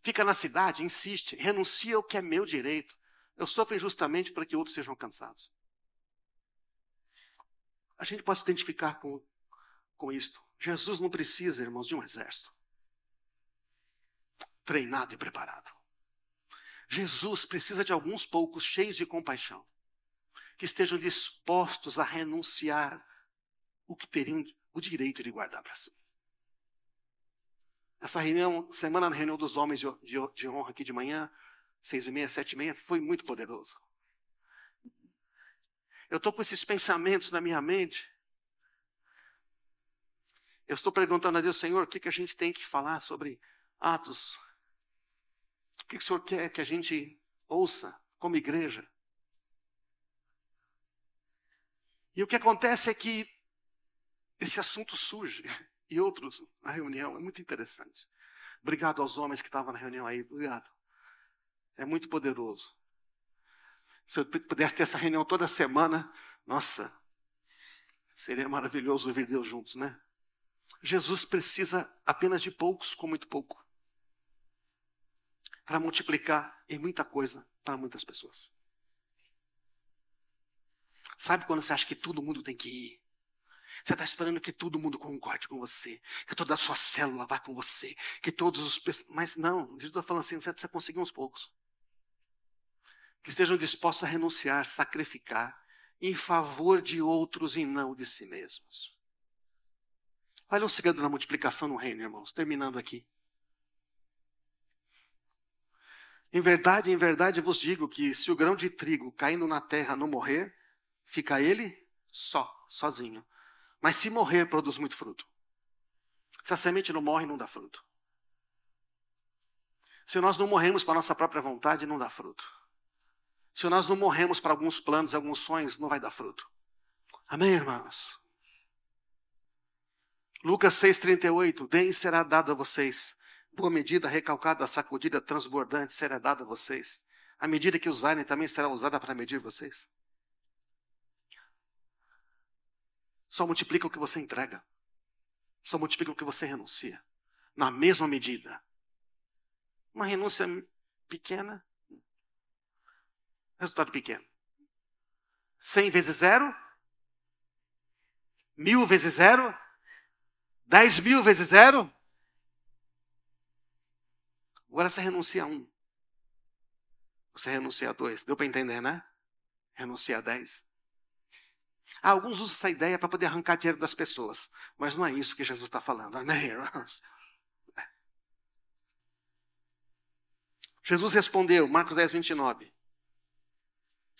Fica na cidade, insiste, renuncia ao que é meu direito. Eu sofro injustamente para que outros sejam alcançados. A gente pode se identificar com isto. Jesus não precisa, irmãos, de um exército treinado e preparado. Jesus precisa de alguns poucos cheios de compaixão, que estejam dispostos a renunciar o que teriam o direito de guardar para si. Essa semana na reunião dos homens de honra aqui de manhã, 6h30, 7h30, foi muito poderoso. Eu estou com esses pensamentos na minha mente. Eu estou perguntando a Deus, Senhor, o que a gente tem que falar sobre Atos? O que o Senhor quer que a gente ouça como igreja? E o que acontece é que esse assunto surge, e outros na reunião, é muito interessante. Obrigado aos homens que estavam na reunião aí, obrigado. É muito poderoso. Se eu pudesse ter essa reunião toda semana, nossa, seria maravilhoso ouvir Deus juntos, né? Jesus precisa apenas de poucos com muito pouco, para multiplicar em muita coisa para muitas pessoas. Sabe quando você acha que todo mundo tem que ir? Você está esperando que todo mundo concorde com você, que toda a sua célula vá com você, que todos os... Mas não, Jesus está falando assim, você precisa conseguir uns poucos. Que estejam dispostos a renunciar, sacrificar, em favor de outros e não de si mesmos. Olha o segredo da multiplicação no reino, irmãos, terminando aqui. Em verdade, vos digo que se o grão de trigo caindo na terra não morrer, fica ele sozinho. Mas se morrer, produz muito fruto. Se a semente não morre, não dá fruto. Se nós não morremos para a nossa própria vontade, não dá fruto. Se nós não morremos para alguns planos, alguns sonhos, não vai dar fruto. Amém, irmãos? Lucas 6,38, deem será dado a vocês. Boa medida, recalcada, sacudida, transbordante será dada a vocês. A medida que usarem também será usada para medir vocês. Só multiplica o que você entrega. Só multiplica o que você renuncia. Na mesma medida. Uma renúncia pequena, resultado pequeno. 100 vezes 0, 1000 vezes 0, 10.000 vezes 0. Agora você renuncia a 1. Você renuncia a 2. Deu para entender, né? Renuncia a 10. Alguns usam essa ideia para poder arrancar dinheiro das pessoas. Mas não é isso que Jesus está falando. Amém, irmãos? Jesus respondeu, Marcos 10:29.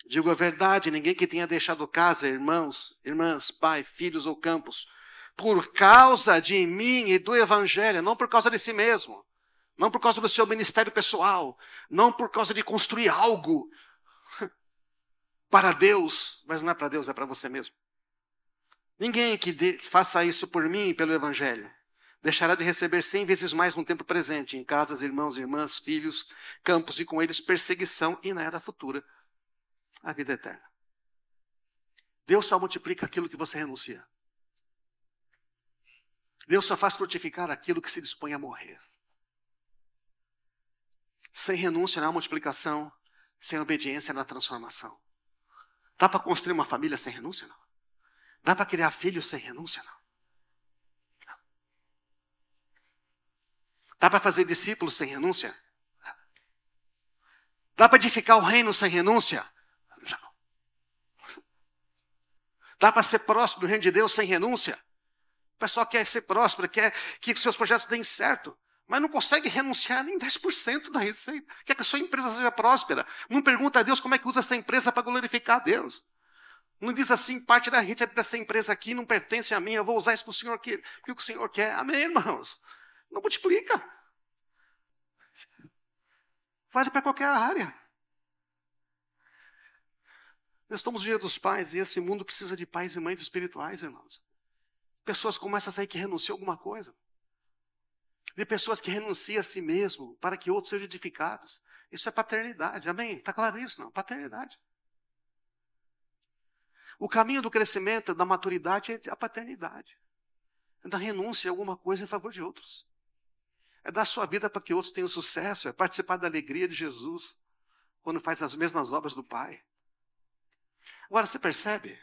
Digo a verdade, ninguém que tenha deixado casa, irmãos, irmãs, pai, filhos ou campos, por causa de mim e do evangelho, não por causa de si mesmo, não por causa do seu ministério pessoal, não por causa de construir algo para Deus, mas não é para Deus, é para você mesmo. Ninguém que faça isso por mim e pelo evangelho deixará de receber 100 vezes mais no tempo presente, em casas, irmãos, irmãs, filhos, campos e com eles perseguição e na era futura, a vida eterna. Deus só multiplica aquilo que você renuncia. Deus só faz frutificar aquilo que se dispõe a morrer. Sem renúncia não há multiplicação, sem obediência não há transformação. Dá para construir uma família sem renúncia? Não. Dá para criar filhos sem renúncia? Não. Dá para fazer discípulos sem renúncia? Dá para edificar o reino sem renúncia? Não. Dá para ser próximo do reino de Deus sem renúncia? O pessoal quer ser próspero, quer que seus projetos deem certo, mas não consegue renunciar nem 10% da receita. Quer que a sua empresa seja próspera. Não pergunta a Deus como é que usa essa empresa para glorificar a Deus. Não diz assim, parte da receita dessa empresa aqui não pertence a mim, eu vou usar isso para o Senhor, porque o Senhor quer. Amém, irmãos? Não multiplica. Vale para qualquer área. Nós estamos no Dia dos Pais e esse mundo precisa de pais e mães espirituais, irmãos. Pessoas como essas aí que renunciam a alguma coisa. de pessoas que renunciam a si mesmo para que outros sejam edificados. Isso é paternidade, amém? Está claro isso, não? Paternidade. O caminho do crescimento, da maturidade é a paternidade. É da renúncia a alguma coisa em favor de outros. É dar sua vida para que outros tenham sucesso, é participar da alegria de Jesus quando faz as mesmas obras do Pai. Agora, você percebe?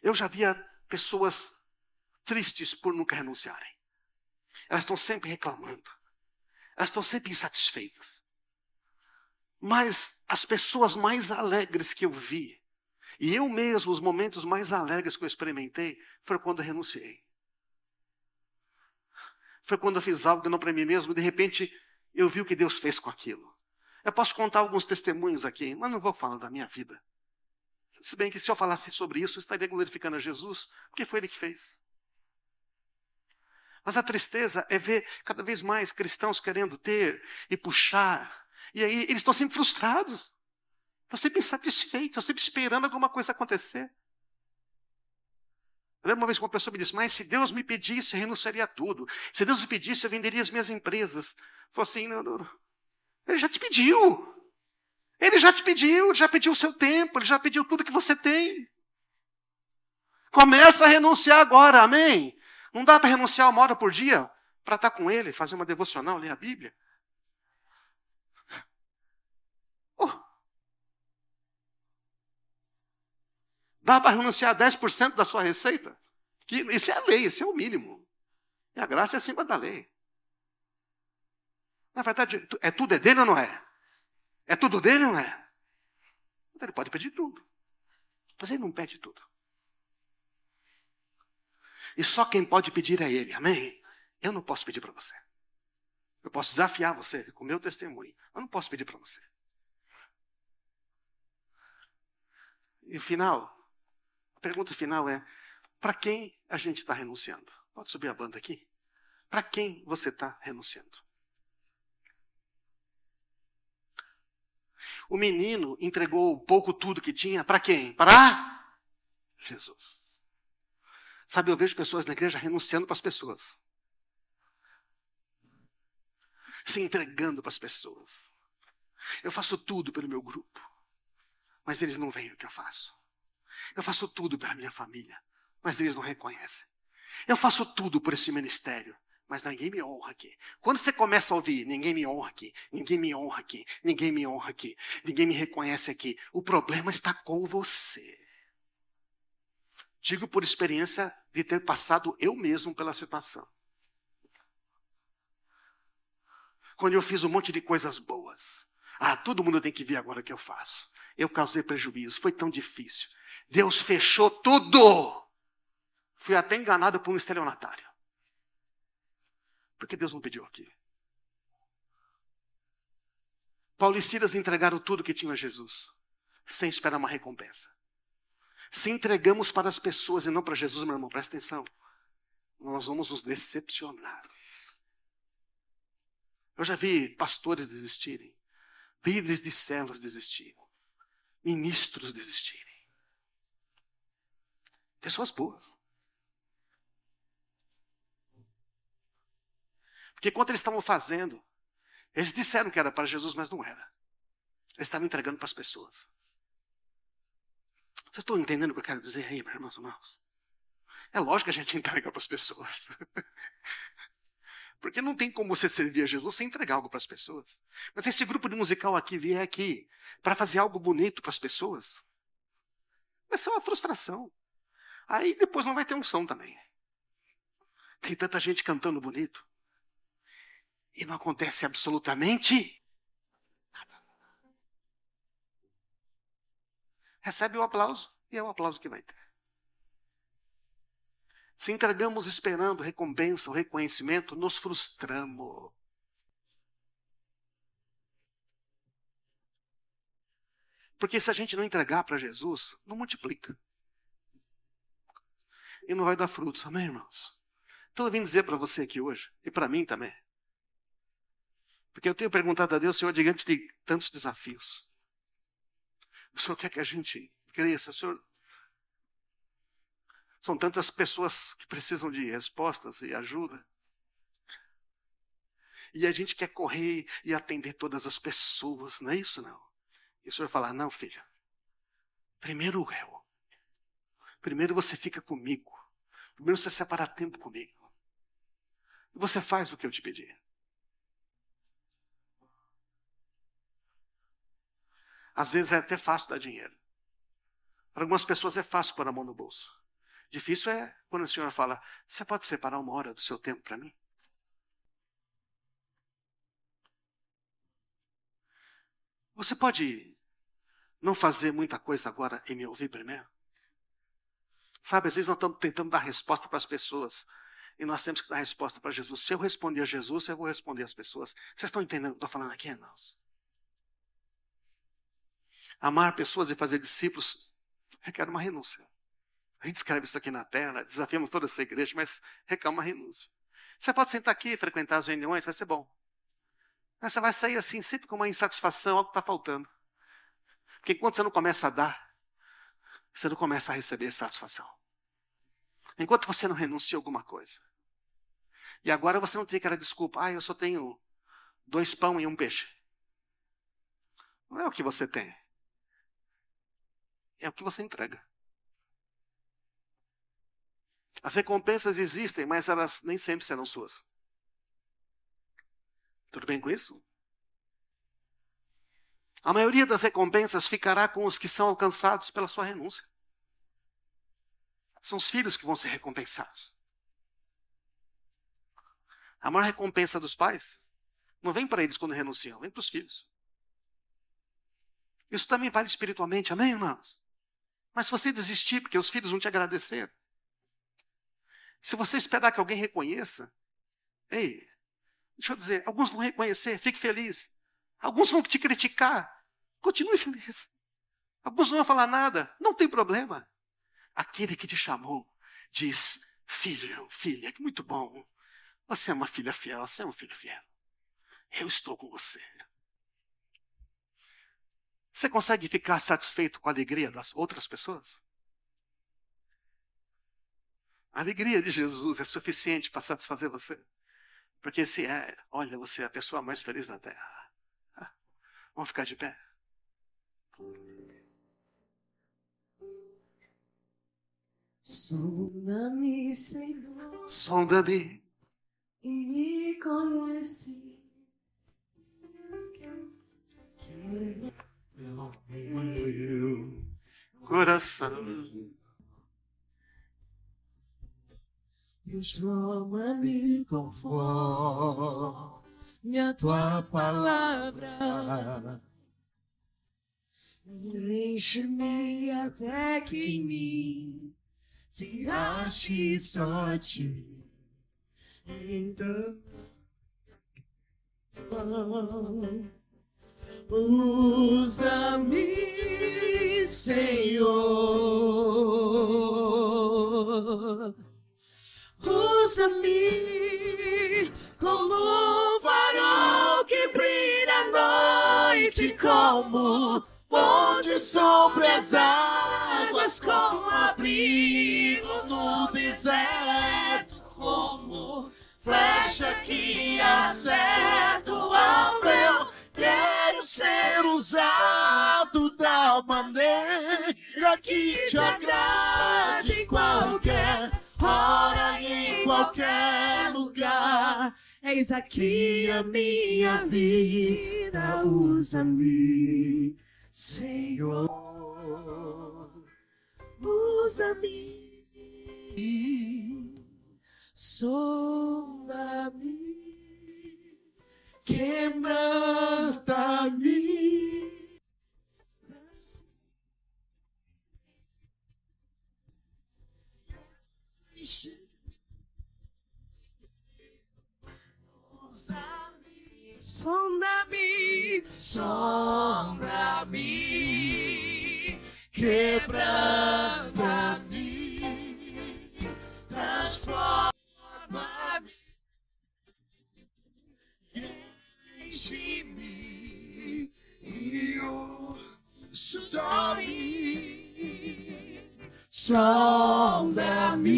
Eu já via pessoas tristes por nunca renunciarem. Elas estão sempre reclamando. Elas estão sempre insatisfeitas. Mas as pessoas mais alegres que eu vi, e eu mesmo, os momentos mais alegres que eu experimentei, foi quando eu renunciei. Foi quando eu fiz algo não para mim mesmo, e de repente eu vi o que Deus fez com aquilo. Eu posso contar alguns testemunhos aqui, mas não vou falar da minha vida. Se bem que se eu falasse sobre isso, eu estaria glorificando a Jesus, porque foi Ele que fez. Mas a tristeza é ver cada vez mais cristãos querendo ter e puxar. E aí eles estão sempre frustrados. Estão sempre insatisfeitos, estão sempre esperando alguma coisa acontecer. Eu lembro uma vez que uma pessoa me disse, mas se Deus me pedisse, eu renunciaria a tudo. Se Deus me pedisse, eu venderia as minhas empresas. Falei assim, não. Ele já te pediu. Ele já te pediu, já pediu o seu tempo, ele já pediu tudo que você tem. Começa a renunciar agora, amém? Não dá para renunciar 1 hora por dia para estar com ele, fazer uma devocional, ler a Bíblia? Dá para renunciar a 10% da sua receita? Isso é a lei, isso é o mínimo. E a graça é acima da lei. Na verdade, tudo é dele ou não é? É tudo dele ou não é? Ele pode pedir tudo. Mas ele não pede tudo. E só quem pode pedir é ele, amém? Eu não posso pedir para você. Eu posso desafiar você com o meu testemunho. Eu não posso pedir para você. E o final, a pergunta final é, para quem a gente está renunciando? Pode subir a banda aqui? Para quem você está renunciando? O menino entregou pouco tudo que tinha para quem? Para Jesus. Sabe, eu vejo pessoas na igreja renunciando para as pessoas. Se entregando para as pessoas. Eu faço tudo pelo meu grupo, mas eles não veem o que eu faço. Eu faço tudo pela minha família, mas eles não reconhecem. Eu faço tudo por esse ministério, mas ninguém me honra aqui. Quando você começa a ouvir, ninguém me honra aqui, ninguém me honra aqui, ninguém me honra aqui, ninguém me reconhece aqui, o problema está com você. Digo por experiência de ter passado eu mesmo pela situação. Quando eu fiz um monte de coisas boas. Todo mundo tem que ver agora o que eu faço. Eu causei prejuízo, foi tão difícil. Deus fechou tudo. Fui até enganado por um estelionatário. Porque Deus não pediu aqui. Paulo e Silas entregaram tudo que tinham a Jesus, sem esperar uma recompensa. Se entregamos para as pessoas e não para Jesus, meu irmão, presta atenção. Nós vamos nos decepcionar. Eu já vi pastores desistirem, líderes de células desistirem, ministros desistirem. Pessoas boas. Porque quando eles estavam fazendo, eles disseram que era para Jesus, mas não era. Eles estavam entregando para as pessoas. Vocês estão entendendo o que eu quero dizer aí, meus irmãos? É lógico que a gente entrega para as pessoas. Porque não tem como você servir a Jesus sem entregar algo para as pessoas. Mas se esse grupo de musical aqui vier aqui para fazer algo bonito para as pessoas, vai ser uma frustração. Aí depois não vai ter unção também. Tem tanta gente cantando bonito. E não acontece absolutamente nada. Recebe o aplauso e é o aplauso que vai ter. Se entregamos esperando recompensa ou reconhecimento, nos frustramos. Porque se a gente não entregar para Jesus, não multiplica. E não vai dar frutos, amém, irmãos? Então eu vim dizer para você aqui hoje, e para mim também. Porque eu tenho perguntado a Deus, Senhor, diante de tantos desafios. O Senhor quer que a gente cresça, Senhor. São tantas pessoas que precisam de respostas e ajuda. E a gente quer correr e atender todas as pessoas, não é isso não? E o Senhor fala, não, filha, primeiro eu. Primeiro você fica comigo. Primeiro você separa tempo comigo. E você faz o que eu te pedi. Às vezes é até fácil dar dinheiro. Para algumas pessoas é fácil pôr a mão no bolso. Difícil é quando o Senhor fala, você pode separar 1 hora do seu tempo para mim? Você pode não fazer muita coisa agora e me ouvir primeiro? Sabe, às vezes nós estamos tentando dar resposta para as pessoas e nós temos que dar resposta para Jesus. Se eu responder a Jesus, eu vou responder às pessoas. Vocês estão entendendo o que eu estou falando aqui, irmãos? Amar pessoas e fazer discípulos requer uma renúncia. A gente escreve isso aqui na tela, desafiamos toda essa igreja, mas requer uma renúncia. Você pode sentar aqui e frequentar as reuniões, vai ser bom. Mas você vai sair assim, sempre com uma insatisfação, algo está faltando. Porque enquanto você não começa a dar, você não começa a receber satisfação. Enquanto você não renuncia a alguma coisa. E agora você não tem aquela desculpa, eu só tenho 2 pão e 1 peixe. Não é o que você tem. É o que você entrega. As recompensas existem, mas elas nem sempre serão suas. Tudo bem com isso? A maioria das recompensas ficará com os que são alcançados pela sua renúncia. São os filhos que vão ser recompensados. A maior recompensa dos pais não vem para eles quando renunciam, vem para os filhos. Isso também vale espiritualmente, amém, irmãos? Mas se você desistir porque os filhos vão te agradecer, se você esperar que alguém reconheça, ei, deixa eu dizer, alguns vão reconhecer, fique feliz. Alguns vão te criticar, continue feliz. Alguns não vão falar nada, não tem problema. Aquele que te chamou diz, filho, filha, que muito bom. Você é uma filha fiel, você é um filho fiel. Eu estou com você. Você consegue ficar satisfeito com a alegria das outras pessoas? A alegria de Jesus é suficiente para satisfazer você. Porque se é, olha, você é a pessoa mais feliz da terra. Vamos ficar de pé? Sonda-me, Senhor, Sonda-me. e me conhece. Meu coração. Transforma-me conforme a tua palavra. Enche-me até que em mim se ache só ti. Então, usa-me, Senhor. Usa-me como um farol que brilha à noite, como ponte sobre as águas, como abrigo no deserto, como flecha que acerta o alvo. Quero ser usado da maneira que te agrade em qualquer hora, em qualquer lugar. Eis aqui a minha vida, usa-me, Senhor. Usa-me, sonda-me, quebranta-me. Sonda-me, sonda-me, quebranta-me, transforma-me, enche-me, e eu só-me, sonda-me,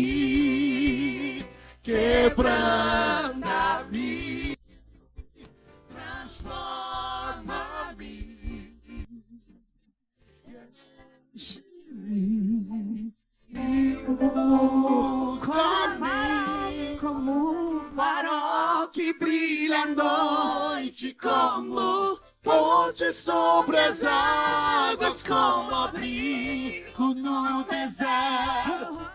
quebranta-me, transforma-me. Como um farol que brilha à noite, como ponte sobre as águas, como abrigo no deserto,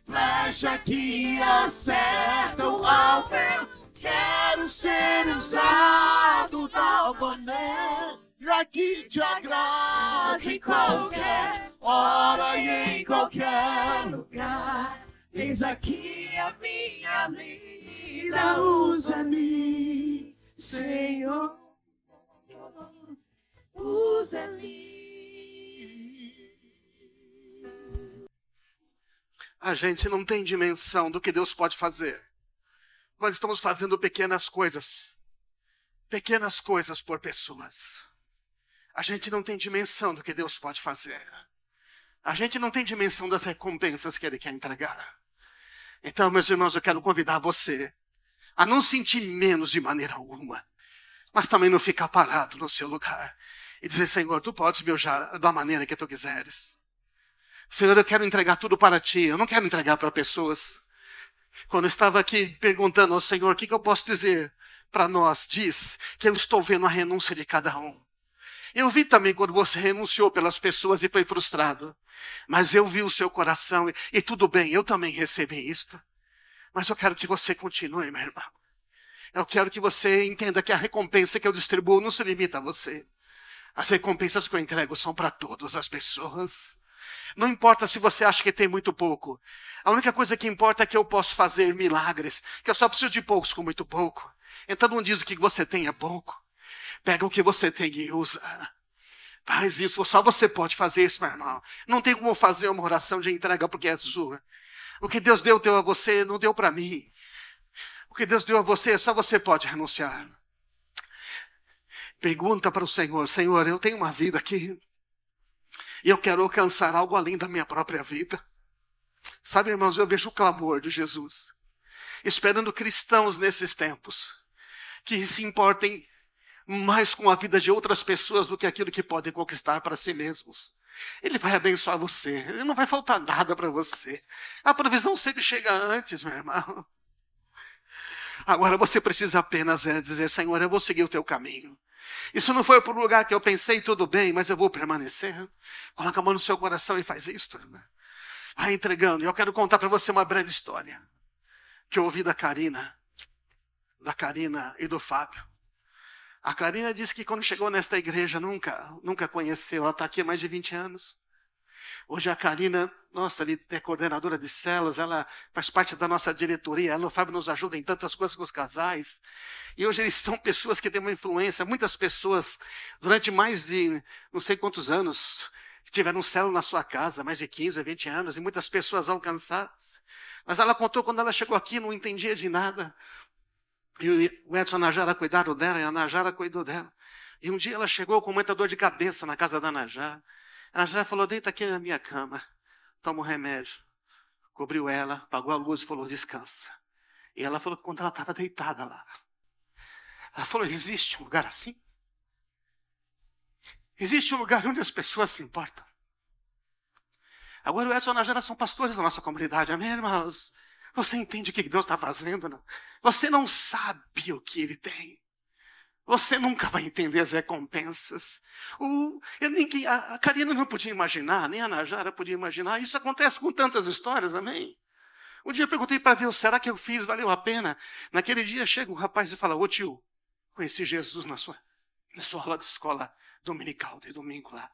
flecha que acerta o alvo. Quero ser usado da maneira que te agrade em qualquer hora e em qualquer lugar. Eis aqui a minha vida, usa-me, Senhor, usa-me. A gente não tem dimensão do que Deus pode fazer quando estamos fazendo pequenas coisas por pessoas. A gente não tem dimensão do que Deus pode fazer. A gente não tem dimensão das recompensas que Ele quer entregar. Então, meus irmãos, eu quero convidar você a não sentir menos de maneira alguma, mas também não ficar parado no seu lugar e dizer: Senhor, Tu podes me usar da maneira que Tu quiseres. Senhor, eu quero entregar tudo para Ti, eu não quero entregar para pessoas. Quando eu estava aqui perguntando ao Senhor, o que eu posso dizer para nós, diz que eu estou vendo a renúncia de cada um. Eu vi também quando você renunciou pelas pessoas e foi frustrado. Mas eu vi o seu coração e tudo bem, eu também recebi isso. Mas eu quero que você continue, meu irmão. Eu quero que você entenda que a recompensa que eu distribuo não se limita a você. As recompensas que eu entrego são para todas as pessoas. Não importa se você acha que tem muito pouco. A única coisa que importa é que eu posso fazer milagres, que eu só preciso de poucos com muito pouco. Então não diz o que você tem é pouco. Pega o que você tem e usa. Faz isso, só você pode fazer isso, meu irmão. Não tem como fazer uma oração de entrega porque é sua. O que Deus deu a você, não deu para mim. O que Deus deu a você, só você pode renunciar. Pergunta para o Senhor: Senhor, eu tenho uma vida aqui e eu quero alcançar algo além da minha própria vida. Sabe, irmãos, eu vejo o clamor de Jesus, esperando cristãos nesses tempos que se importem mais com a vida de outras pessoas do que aquilo que podem conquistar para si mesmos. Ele vai abençoar você, ele não vai faltar nada para você. A provisão sempre chega antes, meu irmão. Agora você precisa apenas dizer: Senhor, eu vou seguir o teu caminho. E se não for para o lugar que eu pensei, tudo bem, mas eu vou permanecer. Coloca a mão no seu coração e faz isso. Vai entregando. E eu quero contar para você uma breve história que eu ouvi da Karina e do Fábio. A Karina disse que quando chegou nesta igreja nunca conheceu. Ela está aqui há mais de 20 anos. Hoje a Karina, nossa, ela é coordenadora de células, ela faz parte da nossa diretoria, ela e o Fábio nos ajuda em tantas coisas com os casais. E hoje eles são pessoas que têm uma influência. Muitas pessoas, durante mais de não sei quantos anos, tiveram célula na sua casa, mais de 15, 20 anos, e muitas pessoas alcançadas. Mas ela contou quando ela chegou aqui, não entendia de nada. E o Edson e a Najara cuidaram dela, e a Najara cuidou dela. E um dia ela chegou com muita dor de cabeça na casa da Najara. A Najara falou: deita aqui na minha cama, toma um remédio. Cobriu ela, apagou a luz e falou: descansa. E ela falou que quando ela estava deitada lá, ela falou: existe um lugar assim? Existe um lugar onde as pessoas se importam? Agora o Edson e a Najara são pastores da nossa comunidade, amém, irmãos? Você entende o que Deus está fazendo? Não? Você não sabe o que Ele tem. Você nunca vai entender as recompensas. A Karina não podia imaginar, nem a Najara podia imaginar. Isso acontece com tantas histórias, amém? Um dia eu perguntei para Deus: será que eu fiz, valeu a pena? Naquele dia chega um rapaz e fala: ô tio, conheci Jesus na sua aula de escola dominical, de domingo lá.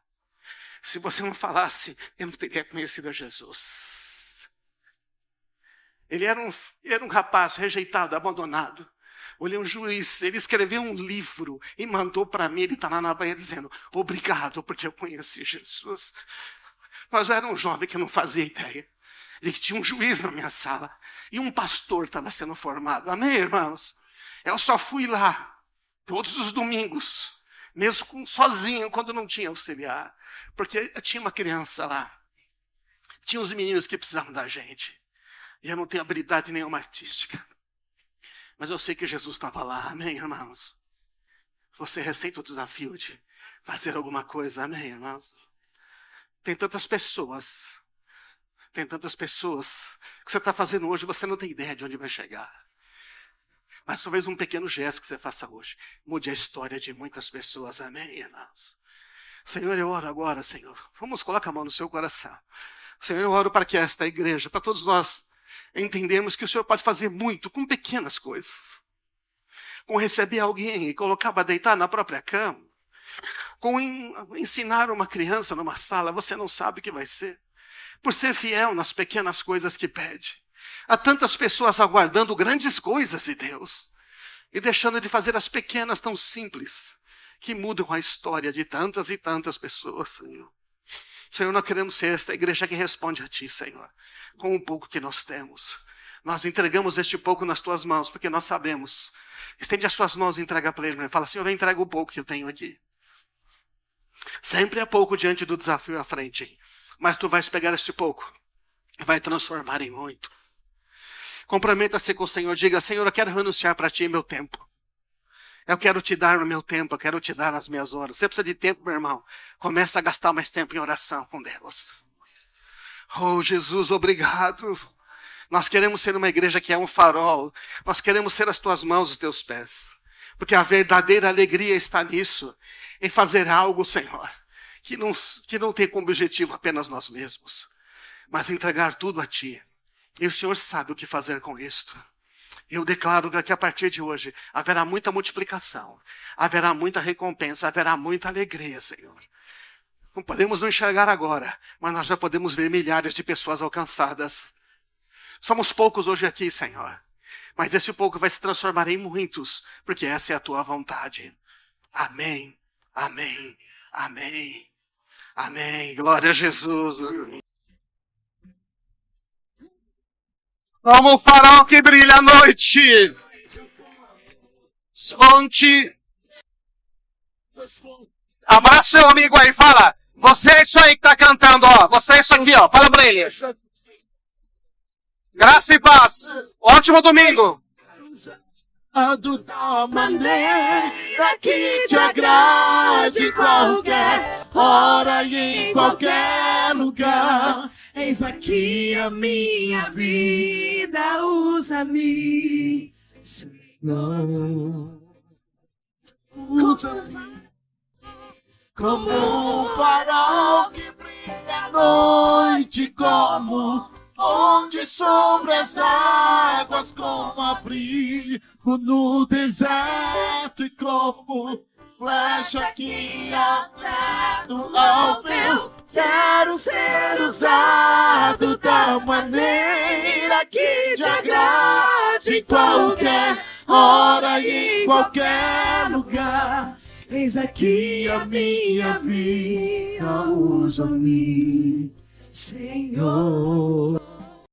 Se você não falasse, eu não teria conhecido a Jesus. Ele era um rapaz rejeitado, abandonado. Olhei um juiz, ele escreveu um livro e mandou para mim. Ele está lá na Bahia dizendo: obrigado, porque eu conheci Jesus. Mas eu era um jovem que não fazia ideia de que tinha um juiz na minha sala e um pastor estava sendo formado. Amém, irmãos? Eu só fui lá todos os domingos, mesmo sozinho, quando não tinha auxiliar, porque eu tinha uma criança lá. Tinha uns meninos que precisavam da gente. E eu não tenho habilidade nenhuma artística. Mas eu sei que Jesus estava lá. Amém, irmãos? Você receita o desafio de fazer alguma coisa. Amém, irmãos? Tem tantas pessoas que você está fazendo hoje, você não tem ideia de onde vai chegar. Mas talvez um pequeno gesto que você faça hoje mude a história de muitas pessoas. Amém, irmãos? Senhor, eu oro agora, Senhor. Vamos, coloca a mão no seu coração. Senhor, eu oro para que esta igreja, para todos nós, entendemos que o Senhor pode fazer muito com pequenas coisas. Com receber alguém e colocar para deitar na própria cama. Com ensinar uma criança numa sala, você não sabe o que vai ser. Por ser fiel nas pequenas coisas que pede. Há tantas pessoas aguardando grandes coisas de Deus. E deixando de fazer as pequenas tão simples. Que mudam a história de tantas e tantas pessoas, Senhor. Senhor, nós queremos ser esta igreja que responde a Ti, Senhor. Com o pouco que nós temos. Nós entregamos este pouco nas Tuas mãos, porque nós sabemos. Estende as Suas mãos e entrega para Ele. Fala, Senhor, eu entrego o pouco que eu tenho aqui. Sempre é pouco diante do desafio à frente. Mas Tu vais pegar este pouco e vai transformar em muito. Comprometa-se com o Senhor. Diga, Senhor, eu quero renunciar para Ti meu tempo. Eu quero Te dar o meu tempo. Eu quero Te dar as minhas horas. Você precisa de tempo, meu irmão. Começa a gastar mais tempo em oração com Deus. Oh, Jesus, obrigado. Nós queremos ser uma igreja que é um farol. Nós queremos ser as Tuas mãos e os Teus pés. Porque a verdadeira alegria está nisso. Em fazer algo, Senhor, que não tem como objetivo apenas nós mesmos. Mas entregar tudo a Ti. E o Senhor sabe o que fazer com isto. Eu declaro que a partir de hoje haverá muita multiplicação. Haverá muita recompensa. Haverá muita alegria, Senhor. Não podemos não enxergar agora. Mas nós já podemos ver milhares de pessoas alcançadas. Somos poucos hoje aqui, Senhor. Mas esse pouco vai se transformar em muitos. Porque essa é a Tua vontade. Amém. Amém. Amém. Amém. Glória a Jesus. Como o farol que brilha à noite. Fonte. Abraça seu amigo aí, fala. Você é isso aí que tá cantando, ó. Você é isso aqui, ó. Fala pra ele. Graça e paz. Ótimo domingo. Da maneira que te agrade, qualquer hora e em qualquer lugar. Eis aqui a minha vida, usa-me, Senhor. Como um farol que brilha à noite, como onde sobre as águas, como abrigo no deserto, e como flecha que atrado ao meu. Quero ser usado da maneira que te agrade, em qualquer hora e em qualquer lugar. Eis aqui a minha vida, usa-me, Senhor.